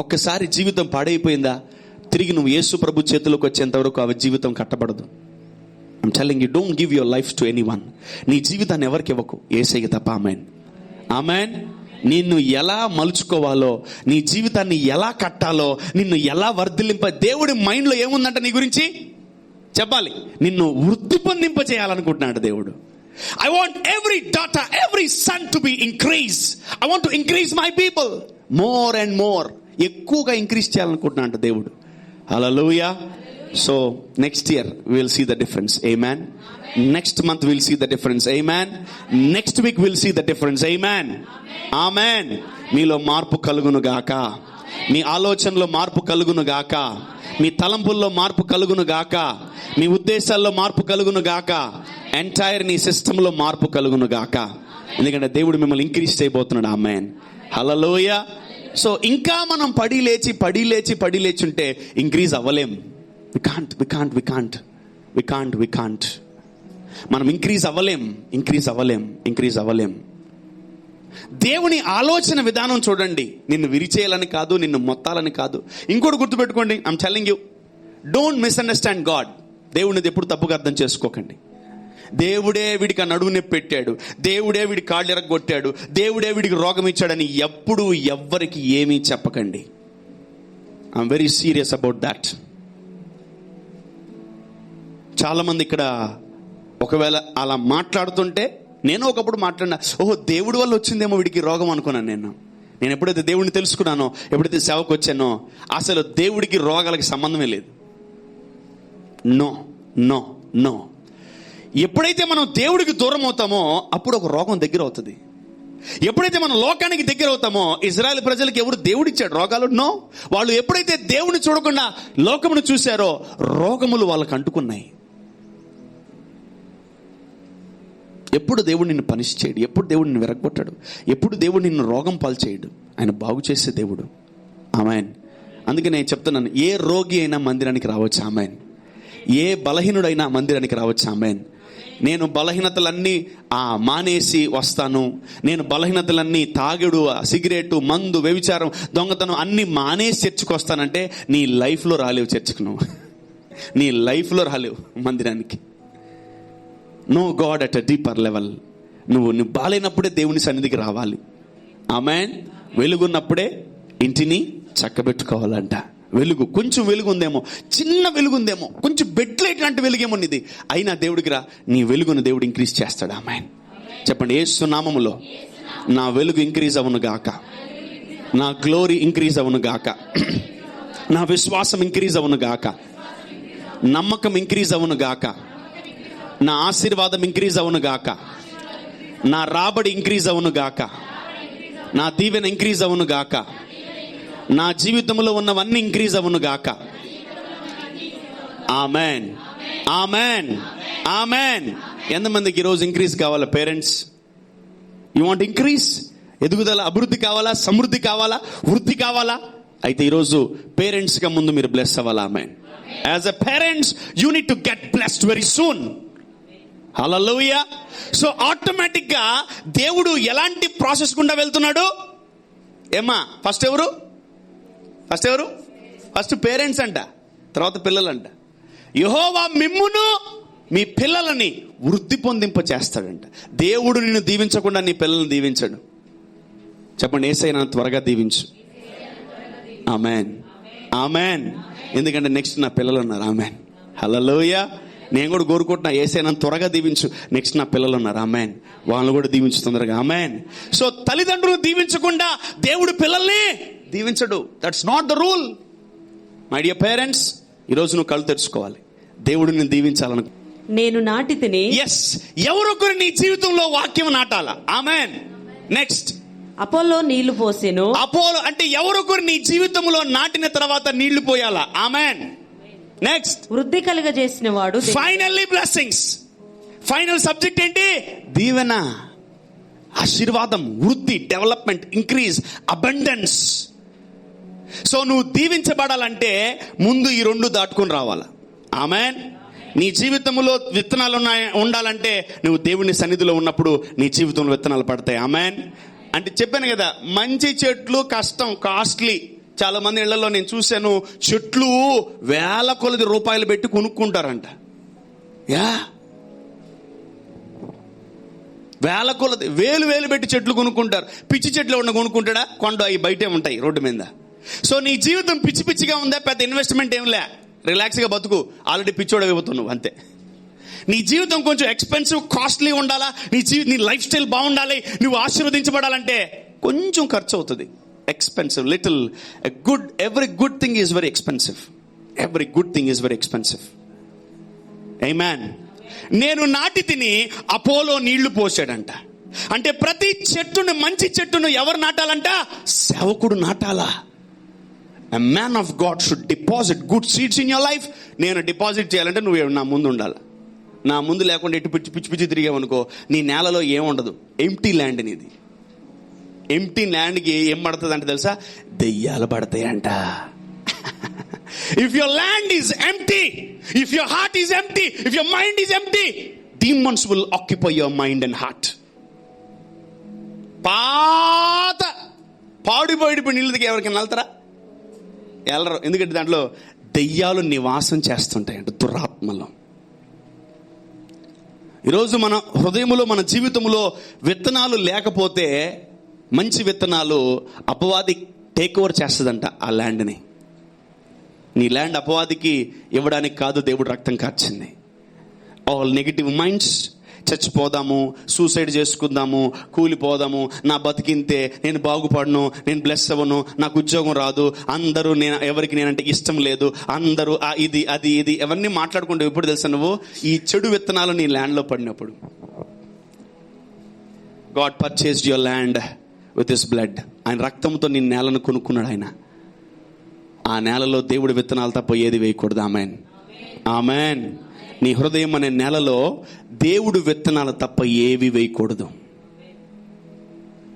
ఒక్కసారి జీవితం పాడైపోయిందా తిరిగి నువ్వు యేసు ప్రభు చేతులకు వచ్చేంత వరకు ఆ జీవితం కట్టబడదు. I'm telling you, don't give your life to anyone. నీ జీవితాన్ని ఎవరికి ఇవ్వకు, యేసయ్యకి తప్ప. ఆమేన్, ఆమేన్. నిన్ను ఎలా మలుచుకోవాలో, నీ జీవితాన్ని ఎలా కట్టాలో, నిన్ను ఎలా వర్ధిల్లింప, దేవుడి మైండ్లో ఏముందంట నీ గురించి చెప్పాలి. నిన్ను వృద్ధి పొందింప చేయాలనుకుంటున్నాడు దేవుడు. I want every daughter, every son to be increased. I want to increase my people more and more. ఎక్కువగా ఇంక్రీజ్ చేయాలనుకుంటున్నాడు దేవుడు. హల్లెలూయా. So next year we will see the difference. Amen. Next month we will see the difference. Amen. Next week we will see the difference. Amen. Amen. మీలో మార్పు కలుగును గాక. మీ ఆలోచనలో మార్పు కలుగును గాక. మీ తలంపుల్లో మార్పు కలుగును గాక. మీ ఉద్దేశాల్లో మార్పు కలుగును గాక. ఎంటైర్ నీ సిస్టంలో మార్పు కలుగును గాక. ఎందుకంటే దేవుడు మిమ్మల్ని ఇంక్రీజ్ చేయబోతున్నాడు. ఆమేన్. హల్లెలూయా. సో ఇంకా మనం పడి లేచి ఉంటే ఇంక్రీజ్ అవ్వలేం. We can't. మనం ఇంక్రీజ్ అవ్వలేం. దేవుని ఆలోచన విధానం చూడండి. నిన్ను విరిచేయాలని కాదు, నిన్ను మొత్తాలని కాదు. ఇంకోటి గుర్తుపెట్టుకోండి, I'm telling you, don't misunderstand God. దేవునిది ఎప్పుడు తప్పుగా అర్థం చేసుకోకండి. దేవుడే వీడికి ఆ నడువు నొప్పి పెట్టాడు, దేవుడే వీడి కాళ్ళు ఎరగొట్టాడు, దేవుడే వీడికి రోగం ఇచ్చాడని ఎప్పుడు ఎవ్వరికి ఏమీ చెప్పకండి. I'm very serious about that. చాలా మంది ఇక్కడ ఒకవేళ అలా మాట్లాడుతుంటే, నేను ఒకప్పుడు మాట్లాడినా, ఓహో దేవుడి వల్ల వచ్చిందేమో వీడికి రోగం అనుకున్నాను. నేను ఎప్పుడైతే దేవుడిని తెలుసుకున్నానో, ఎప్పుడైతే సేవకు వచ్చానో, అసలు దేవుడికి రోగాలకి సంబంధమే లేదు. నో. ఎప్పుడైతే మనం దేవుడికి దూరం అవుతామో అప్పుడు ఒక రోగం దగ్గర అవుతుంది. ఎప్పుడైతే మనం లోకానికి దగ్గర అవుతామో, ఇజ్రాయెల్ ప్రజలకు ఎవరు దేవుడిచ్చాడు రోగాలు? నో. వాళ్ళు ఎప్పుడైతే దేవుడిని చూడకుండా లోకమును చూశారో రోగములు వాళ్ళకు అంటుకున్నాయి. ఎప్పుడు దేవుడు నిన్ను పనిష్ చేయడు, ఎప్పుడు దేవుడు నిన్ను విరగొట్టాడు, ఎప్పుడు దేవుడు నిన్ను రోగం పాలు చేయడు. ఆయన బాగు చేసే దేవుడు. ఆమేన్. అందుకే నేను చెప్తున్నాను, ఏ రోగి అయినా మందిరానికి రావచ్చు. ఆమేన్. ఏ బలహీనుడైనా మందిరానికి రావచ్చు. ఆమేన్. నేను బలహీనతలన్నీ మానేసి వస్తాను, నేను బలహీనతలన్నీ తాగుడు, సిగరెట్, మందు, వ్యభిచారం, దొంగతనం అన్ని మానేసి చర్చకు వస్తానంటే నీ లైఫ్లో రాలేవు చర్చకు. నీ లైఫ్లో రాలేవు మందిరానికి. No God at a deeper level. నువ్వు బాలేనప్పుడే దేవుని సన్నిధికి రావాలి. ఆమేన్. వెలుగున్నప్పుడే ఇంటిని చక్కబెట్టుకోవాలంట. కొంచెం వెలుగు ఉందేమో, చిన్న వెలుగు ఉందేమో, కొంచెం బెడ్ లైట్ లాంటి వెలుగేమో నీది, అయినా దేవుడికి రా, నీ వెలుగును దేవుడు ఇంక్రీజ్ చేస్తాడు. ఆమేన్. చెప్పండి, యేసు నామములో నా వెలుగు ఇంక్రీజ్ అవును గాక, నా గ్లోరీ ఇంక్రీజ్ అవును గాక, నా విశ్వాసం ఇంక్రీజ్ అవును గాక, నమ్మకం ఇంక్రీజ్ అవును గాక, నా ఆశీర్వాదం ఇంక్రీజ్ అవును గాక, నా రాబడి ఇంక్రీజ్ అవును గాక, నా దీవెన ఇంక్రీజ్ అవును గాక, నా జీవితంలో ఉన్నవన్నీ ఇంక్రీజ్ అవును గాక. ఆమేన్. ఆమేన్. ఆమేన్. ఎంతమందికి ఈరోజు ఇంక్రీజ్ కావాలా? Parents, you want increase? ఎదుగుదల, అభివృద్ధి కావాలా? సమృద్ధి కావాలా? వృద్ధి కావాలా? అయితే ఈరోజు పేరెంట్స్ గా ముందు మీరు బ్లెస్ అవ్వాలి. ఆమేన్. As a parents you need to get blessed very soon. హల్లెలూయా. సో ఆటోమేటిక్ గా దేవుడు ఎలాంటి ప్రాసెస్ గుండా వెళ్తున్నాడు? ఏమా ఫస్ట్ ఎవరు? ఫస్ట్ పేరెంట్స్ అంట, తర్వాత పిల్లలంట. యెహోవా మిమ్మును మీ పిల్లలని వృద్ధి పొందింప చేస్తాడంట. దేవుడు నిన్ను దీవించకుండా నీ పిల్లల్ని దీవించడు. చెప్పండి, యేసయ్యా త్వరగా దీవించు. ఆమేన్. ఆమేన్. ఎందుకంటే నెక్స్ట్ నా పిల్లలు ఉన్నారు. ఆమేన్. హల్లెలూయా. నేను కూడా కోరుకుంటున్నా, యేసయ్యా త్వరగా దీవించు, నెక్స్ట్ నా పిల్లలు ఉన్నారు. ఆమేన్. వాళ్ళని కూడా దీవించు తొందరగా. ఆమేన్. సో తల్లిదండ్రులు దీవించకుండా దేవుడు పిల్లల్ని దీవించడు. That's not the rule. My dear parents, ఈరోజు నువ్వు కళ్ళు తెరుచుకోవాలి. దేవుడు నిన్ను దీవించాలను. నేను నాటి తిని. ఎస్, ఎవరొకరు నీ జీవితంలో వాక్యం నాటాలా. ఆమేన్. నెక్స్ట్, అపోలో నీళ్లు పోసెను. అపోలో అంటే ఎవరొకరు నీ జీవితంలో నాటిన తర్వాత నీళ్లు పోయాలా. ఆమేన్. నెక్స్ట్, వృద్ధి కలుగజేసిన వాడు. Finally blessings. ఫైనల్ సబ్జెక్ట్ ఏంటి? దీవెన, ఆశీర్వాదం, వృద్ధి, డెవలప్మెంట్, ఇంక్రీజ్, అబండెన్స్. సో నువ్వు దీవించబడాలంటే ముందు ఈ రెండు దాటుకుని రావాలా. ఆమేన్. నీ జీవితంలో విత్తనాలు ఉండాలంటే నువ్వు దేవుని సన్నిధిలో ఉన్నప్పుడు నీ జీవితంలో విత్తనాలు పడతాయి. ఆమేన్. అంటే చెప్పాను కదా, మంచి చెట్లు కష్టం, కాస్ట్లీ. చాలా మంది ఇళ్లలో నేను చూశాను, చెట్లు వేల కొలది రూపాయలు పెట్టి కొనుక్కుంటారంట. వేల కొలది, వేలు పెట్టి చెట్లు కొనుక్కుంటారు. పిచ్చి చెట్లు ఉన్న కొనుక్కుంటాడా? కొండ అవి బయటే ఉంటాయి రోడ్డు మీద. సో నీ జీవితం పిచ్చిగా ఉందా? పెద్ద ఇన్వెస్ట్మెంట్ ఏం లే, రిలాక్స్ గా బతుకు. ఆల్రెడీ పిచ్చోడు అయిపోతున్నావు అంతే. నీ జీవితం కొంచెం ఎక్స్పెన్సివ్, కాస్ట్లీ ఉండాలా, నీ లైఫ్ స్టైల్ బాగుండాలి, నువ్వు ఆశీర్వదించబడాలంటే కొంచెం ఖర్చు అవుతుంది. Expensive, little good, every good thing is very expensive. Every good thing is very expensive. ఆమేన్. నేను నాటి తిని అపోలో నీళ్లు పోసాడంట. అంటే ప్రతి చెట్టును, మంచి చెట్టును ఎవరు నాటాలంట? సేవకుడు నాటాలా. A man of God should deposit good seeds in your life. నేను డిపాజిట్ చేయాలంటే నువ్వు నా ముందు ఉండాలి. నా ముందు లేకుండా ఎటు పిచ్చి పిచ్చి తిరిగావనుకో, నీ నేలలో ఏముండదు. ఎంప్టీ ల్యాండ్ నీది. ఎంప్టీ ల్యాండ్కి ఏం పడుతుంది అంటే తెలుసా? దెయ్యాలు పడతాయంట. If your land is empty, if your heart is empty, if your mind is empty, demons will occupy your mind and heart. పాత పాడిపోయి నీళ్ళకి ఎవరికైనా వెళ్తారా? వెళ్ళరు. ఎందుకంటే దాంట్లో దెయ్యాలు నివాసం చేస్తుంటాయంట, దురాత్మలో. ఈరోజు మన హృదయంలో, మన జీవితంలో విత్తనాలు లేకపోతే, మంచి విత్తనాలు, అపవాది టేక్ ఓవర్ చేస్తుందంట ఆ ల్యాండ్ని. నీ ల్యాండ్ అపవాదికి ఇవ్వడానికి కాదు దేవుడు రక్తం కార్చింది. ఆల్ నెగిటివ్ మైండ్స్, చచ్చిపోదాము, సూసైడ్ చేసుకుందాము, కూలిపోదాము, నా బతికింతే, నేను బాగుపడను, నేను బ్లెస్ అవ్వను, నాకు ఉద్యోగం రాదు, అందరూ ఎవరికి నేనంటే ఇష్టం లేదు, అందరూ ఇది అది ఇది అవన్నీ మాట్లాడుకుంటూ ఎప్పుడు తెలుసా నువ్వు ఈ చెడు విత్తనాలు నీ ల్యాండ్లో పడినప్పుడు. God purchased your land with his blood. ఆయన రక్తంతో నీ నేలను కొనుక్కున్నాడు ఆయన. ఆ నేలలో దేవుడి విత్తనాలు తప్ప ఏది వేయకూడదు. ఆమేన్, ఆమేన్. నీ హృదయం అనే నేలలో దేవుడు విత్తనాలు తప్ప ఏవి వేయకూడదు.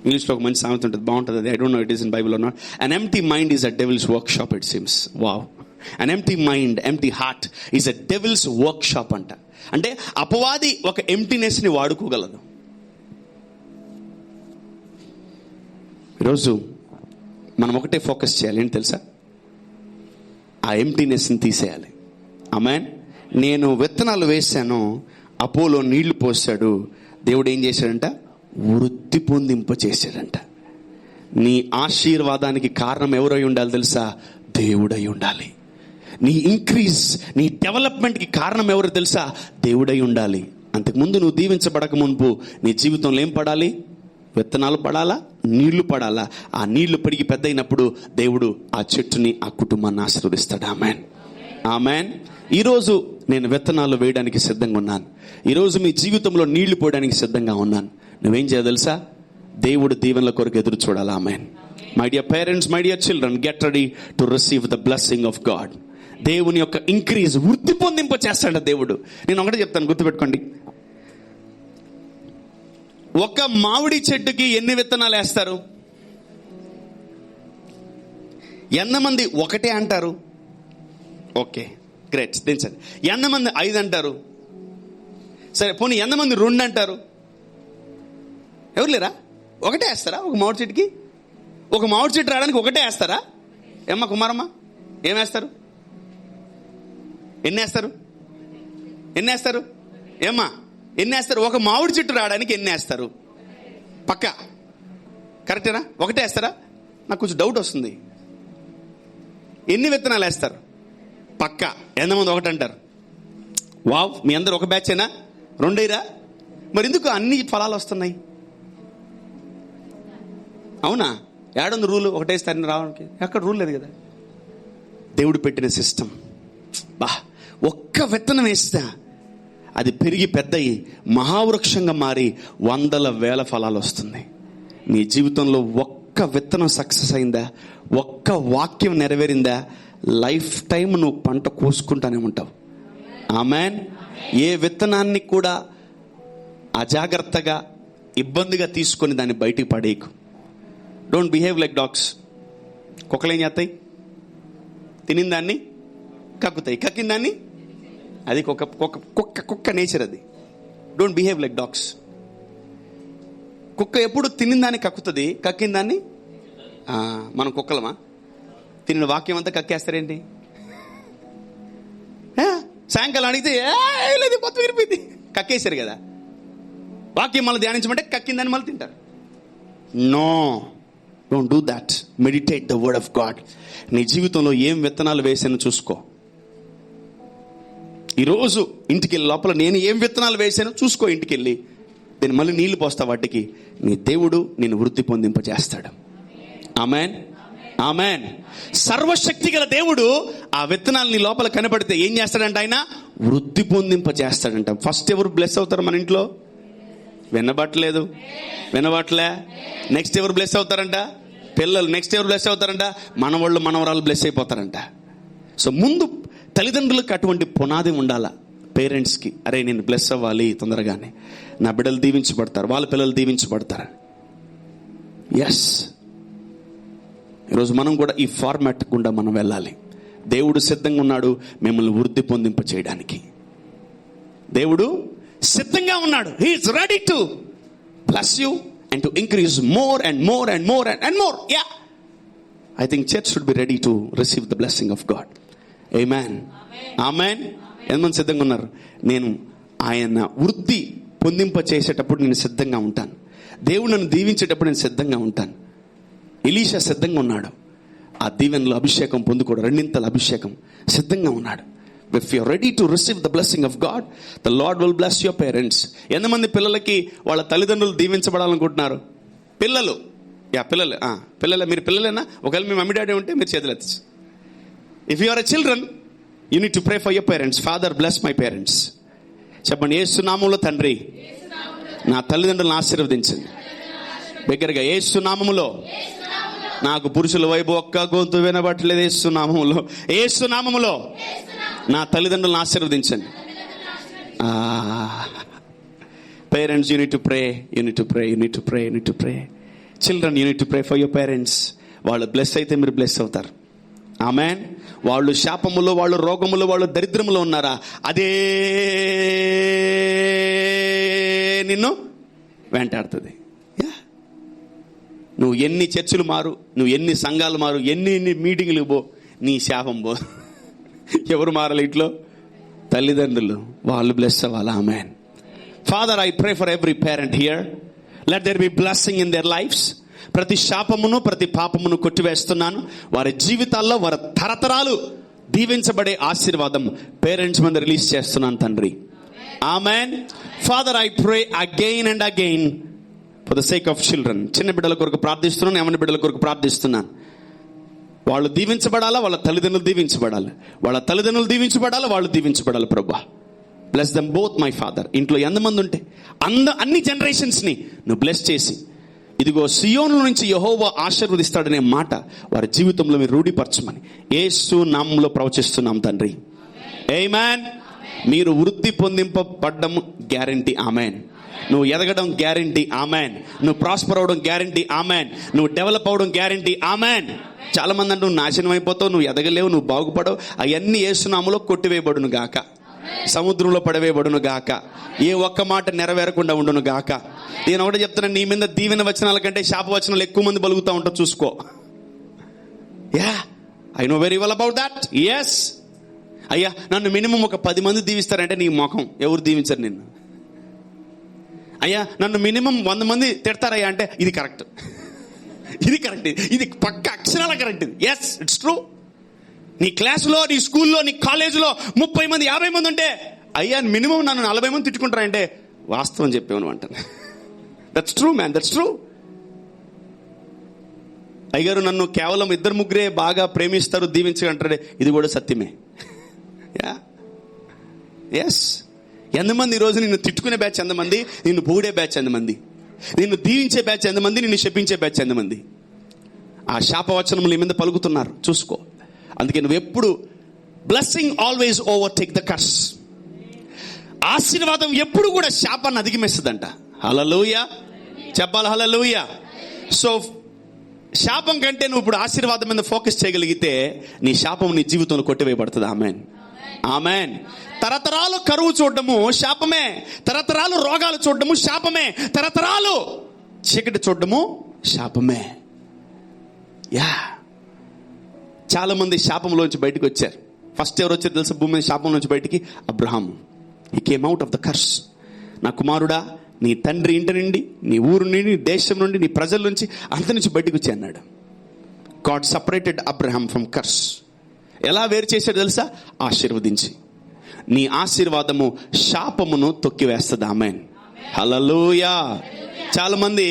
ఇంగ్లీష్లో ఒక మంచి సామెత ఉంటుంది, బాగుంటుంది అది. I don't know it is in Bible or not. An empty mind is a devil's workshop, it seems. Wow. An empty mind, empty heart is a devil's workshop అంట. అంటే అపవాది ఒక ఎంప్టీనెస్ ని వాడుకోగలదు. ఈరోజు మనం ఒకటే ఫోకస్ చేయాలి, ఏంటి తెలుసా? ఆ ఎంప్టీనెస్ని తీసేయాలి. ఆమేన్. నేను విత్తనాలు వేశాను, అపోలో నీళ్లు పోసాడు, దేవుడు ఏం చేశాడంట? వృద్ధి పొందింప చేశాడంట. నీ ఆశీర్వాదానికి కారణం ఎవరై ఉండాలి తెలుసా? దేవుడై ఉండాలి. నీ ఇంక్రీజ్, నీ డెవలప్మెంట్కి కారణం ఎవరు తెలుసా? దేవుడై ఉండాలి. అంతకుముందు నువ్వు దీవించబడక మునుపు నీ జీవితంలో ఏం పడాలి? విత్తనాలు పడాలా, నీళ్లు పడాలా. ఆ నీళ్లు పడికి పెద్ద అయినప్పుడు దేవుడు ఆ చెట్టుని, ఆ కుటుంబాన్ని ఆశీర్వదిస్తాడు. ఆమేన్, ఆమేన్. ఈరోజు నేను విత్తనాలు వేయడానికి సిద్ధంగా ఉన్నాను. ఈరోజు మీ జీవితంలో నీళ్లు పోయడానికి సిద్ధంగా ఉన్నాను. నువ్వేం చేయాలి తెలుసా? దేవుడు దీవెనల కొరకు ఎదురు చూడాలి. ఆమేన్. My dear parents, my dear children, get ready to receive the blessing of God. దేవుని యొక్క ఇంక్రీజ్, వృద్ధి పొందింప చేస్తాడు దేవుడు. నేను ఒకటే చెప్తాను, గుర్తుపెట్టుకోండి. ఒక మామిడి చెట్టుకి ఎన్ని విత్తనాలు వేస్తారు? ఎంతమంది ఒకటే అంటారు? ఓకే, గ్రేట్, దించండి. ఎంతమంది 5 అంటారు? సరే, పోనీ ఎంతమంది 2 అంటారు? ఎవరు లేరా? ఒకటే వేస్తారా ఒక మామిడి చెట్టుకి? ఒక మామిడి చెట్టు రావడానికి ఒకటే వేస్తారా? ఏమ్మా కుమారమ్మ, ఏం వేస్తారు? ఎన్ని వేస్తారు? ఏమ్మా ఎన్ని వేస్తారు? ఒక మామిడి చెట్టు రావడానికి ఎన్ని వేస్తారు? పక్క కరెక్టేనా? ఒకటే వేస్తారా? నాకు కొంచెం డౌట్ వస్తుంది. ఎన్ని విత్తనాలు వేస్తారు? పక్క. ఎంతమంది ఒకటి అంటారు? వావ్, మీ అందరు ఒక బ్యాచేనా? 2 మరి ఎందుకు అన్ని ఫలాలు వస్తున్నాయి? అవునా? ఏడుంది రూలు? ఒకటేస్తారని రావడానికి? ఎక్కడ రూల్ లేదు కదా. దేవుడు పెట్టిన సిస్టమ్. ఒక్క విత్తనం వేస్తా అది పెరిగి పెద్దయి మహావృక్షంగా మారి 100,000 ఫలాలు వస్తుంది. నీ జీవితంలో ఒక్క విత్తనం సక్సెస్ అయిందా, ఒక్క వాక్యం నెరవేరిందా, లైఫ్ టైం నువ్వు పంట కోసుకుంటానే ఉంటావు. ఆమేన్. ఏ విత్తనాన్ని కూడా అజాగ్రత్తగా, ఇబ్బందిగా తీసుకొని దాన్ని బయటికి పడేయకు. Don't behave like dogs. కుక్కలు ఏం చేస్తాయి? తినిందాన్ని కక్కుతాయి, కక్కిందాన్ని అది కుక్క నేచర్ అది. Don't behave like dogs. కుక్క ఎప్పుడు తినిందాన్ని కక్కుతుంది, కక్కిందాన్ని. మనం కుక్కలమా? తినిన వాక్యం అంతా కక్కేస్తారేంటి? సాయంకాలం అడిగితే లేదు మొత్తం విరిపోయింది, కక్కేశారు కదా. వాక్యం మళ్ళీ ధ్యానించమంటే కక్కిందని మళ్ళీ తింటారు. No, don't do that. Meditate the word of God. నీ జీవితంలో ఏం విత్తనాలు వేసానో చూసుకో. ఈరోజు ఇంటికి వెళ్ళి లోపల నేను ఏం విత్తనాలు వేసానో చూసుకో. ఇంటికి వెళ్ళి నేను మళ్ళీ నీళ్లు పోస్తా వాటికి. నీ దేవుడు నేను వృద్ధి పొందింపజేస్తాడు. ఆమేన్, ఆమెన్. సర్వశక్తి గల దేవుడు ఆ విత్తనాలు నీ లోపల కనబడితే ఏం చేస్తాడంట? ఆయన వృద్ధి పొందింప చేస్తాడంట. ఫస్ట్ ఎవరు బ్లెస్ అవుతారు మన ఇంట్లో? వినబట్టలేదు, వినబట్టలే. నెక్స్ట్ ఎవరు బ్లెస్ అవుతారంట? పిల్లలు. నెక్స్ట్ ఎవరు బ్లెస్ అవుతారంట? మనవాళ్ళు మనవరాలు బ్లెస్ అయిపోతారంట. సో ముందు తల్లిదండ్రులకు అటువంటి పునాది ఉండాలా. పేరెంట్స్కి, అరే నేను బ్లెస్ అవ్వాలి తొందరగానే, నా బిడ్డలు దీవించబడతారు, వాళ్ళ పిల్లలు దీవించబడతారు. ఎస్, ఈరోజు మనం కూడా ఈ ఫార్మాట్ గుండా మనం వెళ్ళాలి. దేవుడు సిద్ధంగా ఉన్నాడు మిమ్మల్ని వృద్ధి పొందింప చేయడానికి. దేవుడు సిద్ధంగా ఉన్నాడు. He is ready to bless you and to increase more and more and more and more. Yeah, I think church should be ready to receive the blessing of God. ఆమేన్, ఆమేన్. ఎంతమంది సిద్ధంగా ఉన్నారు? నేను ఆయన వృద్ధి పొందింప చేసేటప్పుడు నేను సిద్ధంగా ఉంటాను. దేవుడు నన్ను దీవించేటప్పుడు నేను సిద్ధంగా ఉంటాను. ఎలీషా సిద్ధంగా ఉన్నాడు. ఆ దీవెనలో అభిషేకం పొందుకోవడం, రెండింతల అభిషేకం సిద్ధంగా ఉన్నాడు. If you are ready to receive the blessing of God, the Lord will bless your parents. ఎంతమంది పిల్లలకి వాళ్ళ తల్లిదండ్రులు దీవించబడాలనుకుంటున్నారు? పిల్లలు, పిల్లలు, పిల్లలే. మీరు పిల్లలేనా? ఒకవేళ మీ మమ్మీ డాడీ ఉంటే మీరు చేతులు ఎత్తచ్చు. If you are a children, you need to pray for your parents. Father bless my parents. చెప్పండి, యేసు నామములో తండ్రి నా తల్లిదండ్రులను ఆశీర్వదించండి. దగ్గరగా, యేసు నామములో నాకు పురుషుల వైపు ఒక్క గొంతు వినబట్టలేదు. యేసు నామములో, యేసు నామములో నా తల్లిదండ్రులను ఆశీర్వదించండి. Parents, you need to pray, you need to pray, you need to pray, you need to pray. Children, you need to pray for your parents. వాళ్ళు బ్లెస్ అయితే మీరు బ్లెస్ అవుతారు. ఆమెన్. వాళ్ళు శాపములో, వాళ్ళు రోగములో, వాళ్ళు దరిద్రములో ఉన్నారా? అదే నిన్ను వెంటాడుతుంది. నువ్వు ఎన్ని చర్చిలు మారు, నువ్వు ఎన్ని సంఘాలు మారు, ఎన్ని మీటింగ్లు పో, నీ శాపం పో. ఎవరు మారాలి ఇంట్లో? తల్లిదండ్రులు. వాళ్ళు బ్లెస్ అవ్వాలి. ఆమేన్. Father, I pray for every parent here. Let there be blessing in their lifes. ప్రతి శాపమును, ప్రతి పాపమును కొట్టివేస్తున్నాను. వారి జీవితాల్లో, వారి తరతరాలు దీవించబడే ఆశీర్వాదం పేరెంట్స్ మీద రిలీజ్ చేస్తున్నాను తండ్రి. ఆమేన్. Father, I pray again and again for the sake of children. చిన్న బిడ్డల కొరకు ప్రార్థిస్తున్నాను, యవ్వన బిడ్డల కొరకు ప్రార్థిస్తున్నాను. వాళ్ళు దీవించబడాలా, వాళ్ళ తల్లిదండ్రులు దీవించబడాలి. వాళ్ళ తల్లిదండ్రులు దీవించబడాలి, వాళ్ళు దీవించబడాలి. ప్రభువా, bless them both my father. ఇంట్లో ఎంతమంది ఉంటే అన్ని జనరేషన్స్ని నువ్వు బ్లెస్ చేసి, ఇదిగో సియోను నుంచి యెహోవా ఆశీర్వదిస్తాడనే మాట వారి జీవితంలో మీరు రూఢిపరచమని యేసు నామములో ప్రవచిస్తున్నాం తండ్రి. ఆమేన్. మీరు వృద్ధి పొందింపబడ్డం గ్యారంటీ. ఆమేన్. నువ్వు ఎదగడం గ్యారంటీ. ఆమేన్. నువ్వు ప్రాస్పర్ అవడం గ్యారంటీ. ఆమేన్. నువ్వు డెవలప్ అవడం గ్యారంటీ. ఆమేన్. చాలా మంది అంటే నువ్వు నాశనం అయిపోతావు, నువ్వు ఎదగలేవు, నువ్వు బాగుపడవు. అవన్నీ యేసు నామములో కొట్టివేయబడును గాక, సముద్రంలో పడవేయబడును గాక, ఏ ఒక్క మాట నెరవేరకుండా ఉండును గాక. నేను ఒకటే చెప్తున్నాను, నీ మీద దీవెన వచనాల కంటే శాప వచనాలు ఎక్కువ మంది బలుగుతూ ఉంటారు, చూసుకో. Yeah, I know very well about that. Yes. అయ్యా, నన్ను మినిమం ఒక 10 మంది దీవిస్తారంటే నీ ముఖం, ఎవరు దీవించరు నిన్ను. అయ్యా, నన్ను మినిమం 100 మంది తిడతారయ్యా అంటే ఇది కరెక్ట్, ఇది కరెక్ట్, ఇది పక్క అక్షరాల కరెక్ట్. ఇది ఎస్, ఇట్స్ ట్రూ. నీ క్లాసులో, నీ స్కూల్లో, నీ కాలేజీలో 30 మంది 50 మంది ఉంటే, అయ్యా మినిమం నన్ను 40 మంది తిట్టుకుంటారంటే వాస్తవం చెప్పేవను అంటాను. That's true man, that's true. అయ్యారు నన్ను కేవలం 2-3 బాగా ప్రేమిస్తారు, దీవించగంటారే, ఇది కూడా సత్యమే. Yeah, yes. ఎంతమంది ఈరోజు నిన్ను తిట్టుకునే బ్యాచ్ ఎంతమంది, నిన్ను పొగిడే బ్యాచ్ ఎంతమంది, నిన్ను దీవించే బ్యాచ్ ఎంతమంది, నిన్ను శపించే బ్యాచ్ ఎంతమంది. ఆ శాపవచనములు నీ మీద పలుకుతున్నారు, చూసుకో. అందుకే నువ్వు ఎప్పుడు blessing always overtake the curse. ఆశీర్వాదం ఎప్పుడు కూడా శాపాన్ని అధిగమిస్తుందంట. హల్లెలూయా చెప్పాలి, హల్లెలూయా. సో శాపం కంటే నువ్వు ఇప్పుడు ఆశీర్వాదం మీద ఫోకస్ చేయగలిగితే నీ శాపం నీ జీవితంలో కొట్టివేయబడుతుంది. ఆమేన్, ఆమేన్. తరతరాలు కరువు చూడడము శాపమే, తరతరాలు రోగాలు చూడడము శాపమే, తరతరాలు చీకటి చూడడము శాపమే. యా, చాలా మంది శాపంలోంచి బయటకు వచ్చారు. ఫస్ట్ ఎవరు వచ్చారు తెలుసా భూమి మీద శాపంలోంచి బయటికి? Abraham. He came out of the curse. నా కుమారుడా, నీ తండ్రి ఇంటి నుండి, నీ ఊరు నుండి, నీ దేశం నుండి, నీ ప్రజల నుంచి, అంత నుంచి బయటకు వచ్చి అన్నాడు. God separated Abraham from curse. ఎలా వేరు చేశాడు తెలుసా? ఆశీర్వదించి. నీ ఆశీర్వాదము శాపమును తొక్కివేస్తుంది. ఆమేన్, హల్లెలూయా. చాలా మంది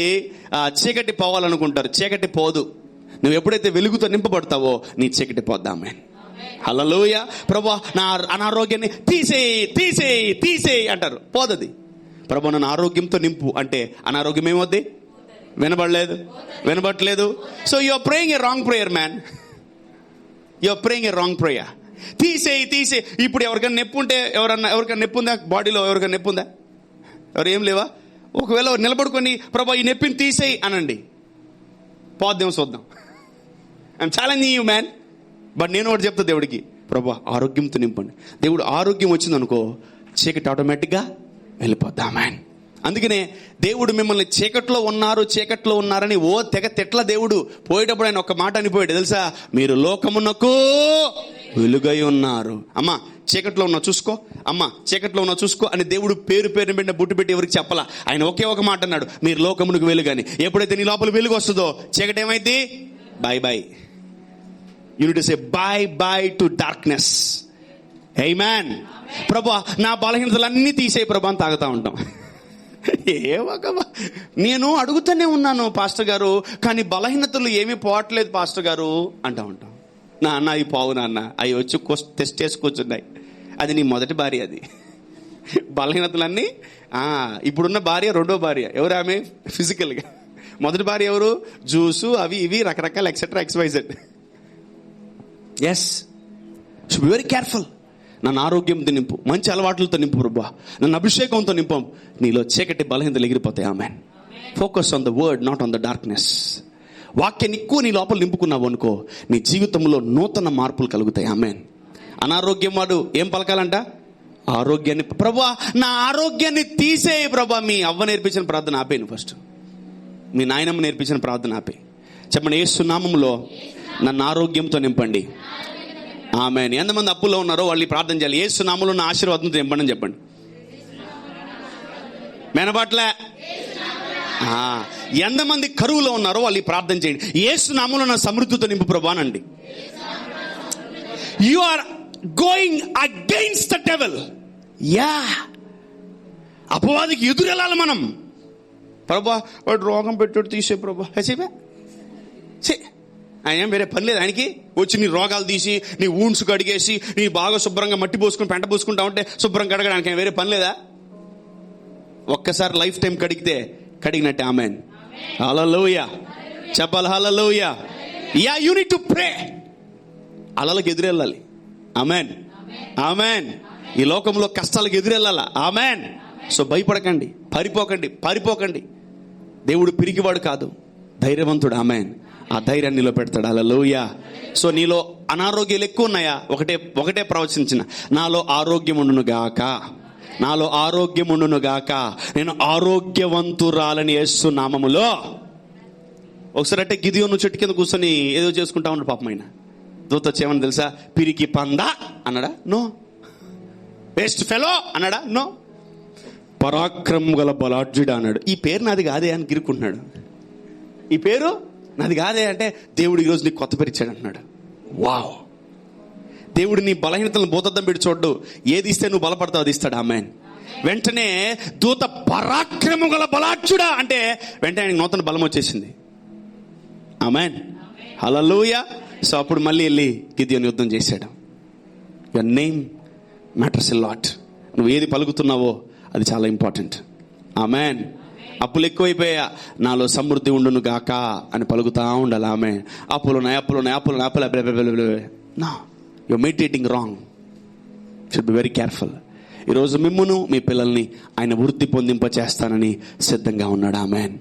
చీకటి పోవాలనుకుంటారు, చీకటి పోదు. నువ్వు ఎప్పుడైతే వెలుగుతో నింపబడతావో నీ చీకటి పోద్దామే. హల్లెలూయా. ప్రభువా నా అనారోగ్యాన్ని తీసేయి అంటారు, పోదది. ప్రభువా నన్ను ఆరోగ్యంతో నింపు అంటే అనారోగ్యం ఏమవుద్ది? వినబడట్లేదు. So you are praying a wrong prayer man. You are praying a wrong prayer. తీసేయి. ఇప్పుడు ఎవరికైనా నొప్పి ఉంటే, ఎవరికైనా నొప్పి ఉందా? బాడీలో ఎవరికైనా నొప్పి ఉందా? ఎవరు ఏం లేవా? ఒకవేళ నిలబడుకొని ప్రభువా ఈ నొప్పిని తీసేయి అనండి, పోద్దేమో చూద్దాం. I'm challenging you man. But నేను ఒకటి చెప్తా దేవుడికి, ప్రభువా ఆరోగ్యంతో నింపండి. దేవుడు ఆరోగ్యం వచ్చిందనుకో చీకటి ఆటోమేటిక్గా వెళ్ళిపోద్దా మ్యాన్. అందుకనే దేవుడు మిమ్మల్ని చీకట్లో ఉన్నారని తెగ తిట్ల దేవుడు పోయేటప్పుడు ఆయన ఒక మాట అనిపోయాడు తెలుసా? మీరు లోకమునకు వెలుగై ఉన్నారు. అమ్మా చీకట్లో ఉన్నా చూసుకో, అమ్మా చీకట్లో ఉన్నా చూసుకో అని దేవుడు పేరు పెట్టిన బుట్టు పెట్టి ఎవరికి చెప్పాలా. ఆయన ఒకే ఒక మాట అన్నాడు, మీరు లోకమునకు వెలుగని. ఎప్పుడైతే నీ లోపల వెలుగు వస్తుందో చీకటి ఏమైంది? Bye. You need to say bye to darkness. ఆమేన్. ప్రభువా నా బలహీనతలన్నీ తీసేయి ప్రభా అని తాగుతా ఉంటాం. నేను అడుగుతూనే ఉన్నాను పాస్టర్ గారు, కానీ బలహీనతలు ఏమీ పోవట్లేదు పాస్టర్ గారు అంటా ఉంటాం. నాన్న అవి పోవు నాన్న, అవి వచ్చి టెస్ట్ చేసుకొచ్చున్నాయి. అది నీ మొదటి భార్య. అది బలహీనతలన్నీ ఇప్పుడున్న భార్య రెండో భార్య. ఎవరు ఆమె? ఫిజికల్గా. మొదటి భార్య ఎవరు? జ్యూసు అవి ఇవి రకరకాల etcetera XYZ. Yes, should be very careful. నన్ను ఆరోగ్యంతో నింపు, మంచి అలవాట్లతో నింపు ప్రభా, నన్ను అభిషేకంతో నింపం. నీలో చీకటి బలహీనతలు ఎగిరిపోతాయి. ఆమేన్. Focus on the word, not on the darkness. వాక్యాన్ని ఎక్కువ నీ లోపల నింపుకున్నావు అనుకో, నీ జీవితంలో నూతన మార్పులు కలుగుతాయి. ఆమేన్. అనారోగ్యం వాడు ఏం పలకాలంట? ఆరోగ్యాన్ని. ప్రభా నా ఆరోగ్యాన్ని తీసేయి ప్రభా. మీ అవ్వ నేర్పించిన ప్రార్థన ఆపేను ఫస్ట్. మీ నాయనమ్మ నేర్పించిన ప్రార్థన ఆపే. చెప్పండి, యేసు నామములో నన్ను ఆరోగ్యంతో నింపండి. ఆమేన్. ఎంతమంది అప్పుల్లో ఉన్నారో వాళ్ళు ప్రార్థన చేయాలి. యేసు నామములో నా ఆశీర్వాదంతో నింపండి అని చెప్పండి. మెనబాట్లే. ఎంతమంది కరువులో ఉన్నారో వాళ్ళు ప్రార్థన చేయండి. యేసు నామములో నా సమృద్ధితో నింపు ప్రభా అనండి. You are going against the devil. అపవాదికి ఎదురెళ్ళాలి మనం. ప్రభా వాడు రోగం పెట్టాడు, తీసే ప్రభా. ఆయన ఏం వేరే పని లేదు ఆయనకి. వచ్చి నీ రోగాలు తీసి, నీ వూండ్స్ కడిగేసి, నీ బాగా శుభ్రంగా మట్టి పోసుకుని పెంట పోసుకుంటా ఉంటే శుభ్రం కడగడానికి ఆయన వేరే పని లేదా? ఒక్కసారి లైఫ్ టైం కడిగినట్టే. ఆమేన్. హల్లెలూయా. చెప్పాలి హల్లెలూయా. You need to pray. అలలకు ఎదురెళ్ళాలి. ఆమేన్. ఈ లోకంలో కష్టాలకు ఎదురెళ్ళాలా. ఆమేన్. సో భయపడకండి, పారిపోకండి. దేవుడు పిరికివాడు కాదు, ధైర్యవంతుడు. ఆమేన్. ఆ ధైర్యాన్ని నిలబెడతాడు. హల్లెలూయా. సో నీలో అనారోగ్యాలు ఎక్కువ ఉన్నాయా? ఒకటే ప్రవచించిన, నాలో ఆరోగ్యం ఉండును గాక, నేను ఆరోగ్యవంతురాలని యేసు నామములో. ఒకసారి అంటే గిదియోను చెట్టు కింద కూర్చొని ఏదో చేసుకుంటా ఉన్నాడు పాపం. ఆయన దూత చేయమని తెలుసా? పిరికి పందా అన్నాడా? నో. బెస్ట్ ఫెలో అన్నాడా? నో. పరాక్రమం గల బలాఢ్యుడా అన్నాడు. ఈ పేరు నాది కాదే అని గిరుకుంటున్నాడు. ఈ పేరు నాది కాదే అంటే దేవుడు ఈరోజు నీకు కొత్త పేరు ఇచ్చాడు అంటున్నాడు. వావ్. దేవుడు నీ బలహీనతలను భూతద్దం పెట్టి చూడ్డు. ఏది ఇస్తే నువ్వు బలపడతావు అది ఇస్తాడు. ఆమేన్. వెంటనే దూత పరాక్రమం గల బలాఢ్యుడా అంటే వెంటనే ఆయనకు నూతన బలం వచ్చేసింది. ఆమేన్. హల్లెలూయా. సో అప్పుడు మళ్ళీ వెళ్ళి గిద్యోను యుద్ధం చేశాడు. Your name matters a lot. నువ్వు ఏది పలుకుతున్నావో అది చాలా ఇంపార్టెంట్. ఆమేన్. అప్పులు ఎక్కువైపోయా, నాలో సమృద్ధి ఉండును గాక అని పలుకుతా ఉండాలి. ఆమె అప్పులు నా you meditating wrong. Should be very careful. ఈరోజు మిమ్మును మీ పిల్లల్ని ఆయన వృద్ధి పొందింప చేస్తానని సిద్ధంగా ఉన్నాడు. ఆమేన్.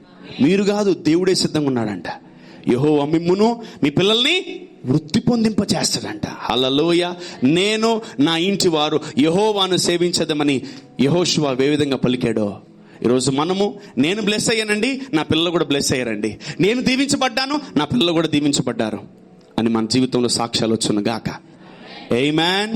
మీరు కాదు, దేవుడే సిద్ధంగా ఉన్నాడంట. యెహోవా మిమ్మును మీ పిల్లల్ని వృద్ధి పొందింప చేస్తాడంట. హల్లెలూయా. నేను నా ఇంటి వారు యెహోవాను సేవించదమని యెహోషువ ఏ విధంగా పలికాడో ఈరోజు మనము, నేను బ్లెస్ అయ్యానండి, నా పిల్లలు కూడా బ్లెస్ అయ్యారండి, నేను దీవించబడ్డాను, నా పిల్లలు కూడా దీవించబడ్డారు అని మన జీవితంలో సాక్ష్యాలు వచ్చును గాక. ఆమేన్.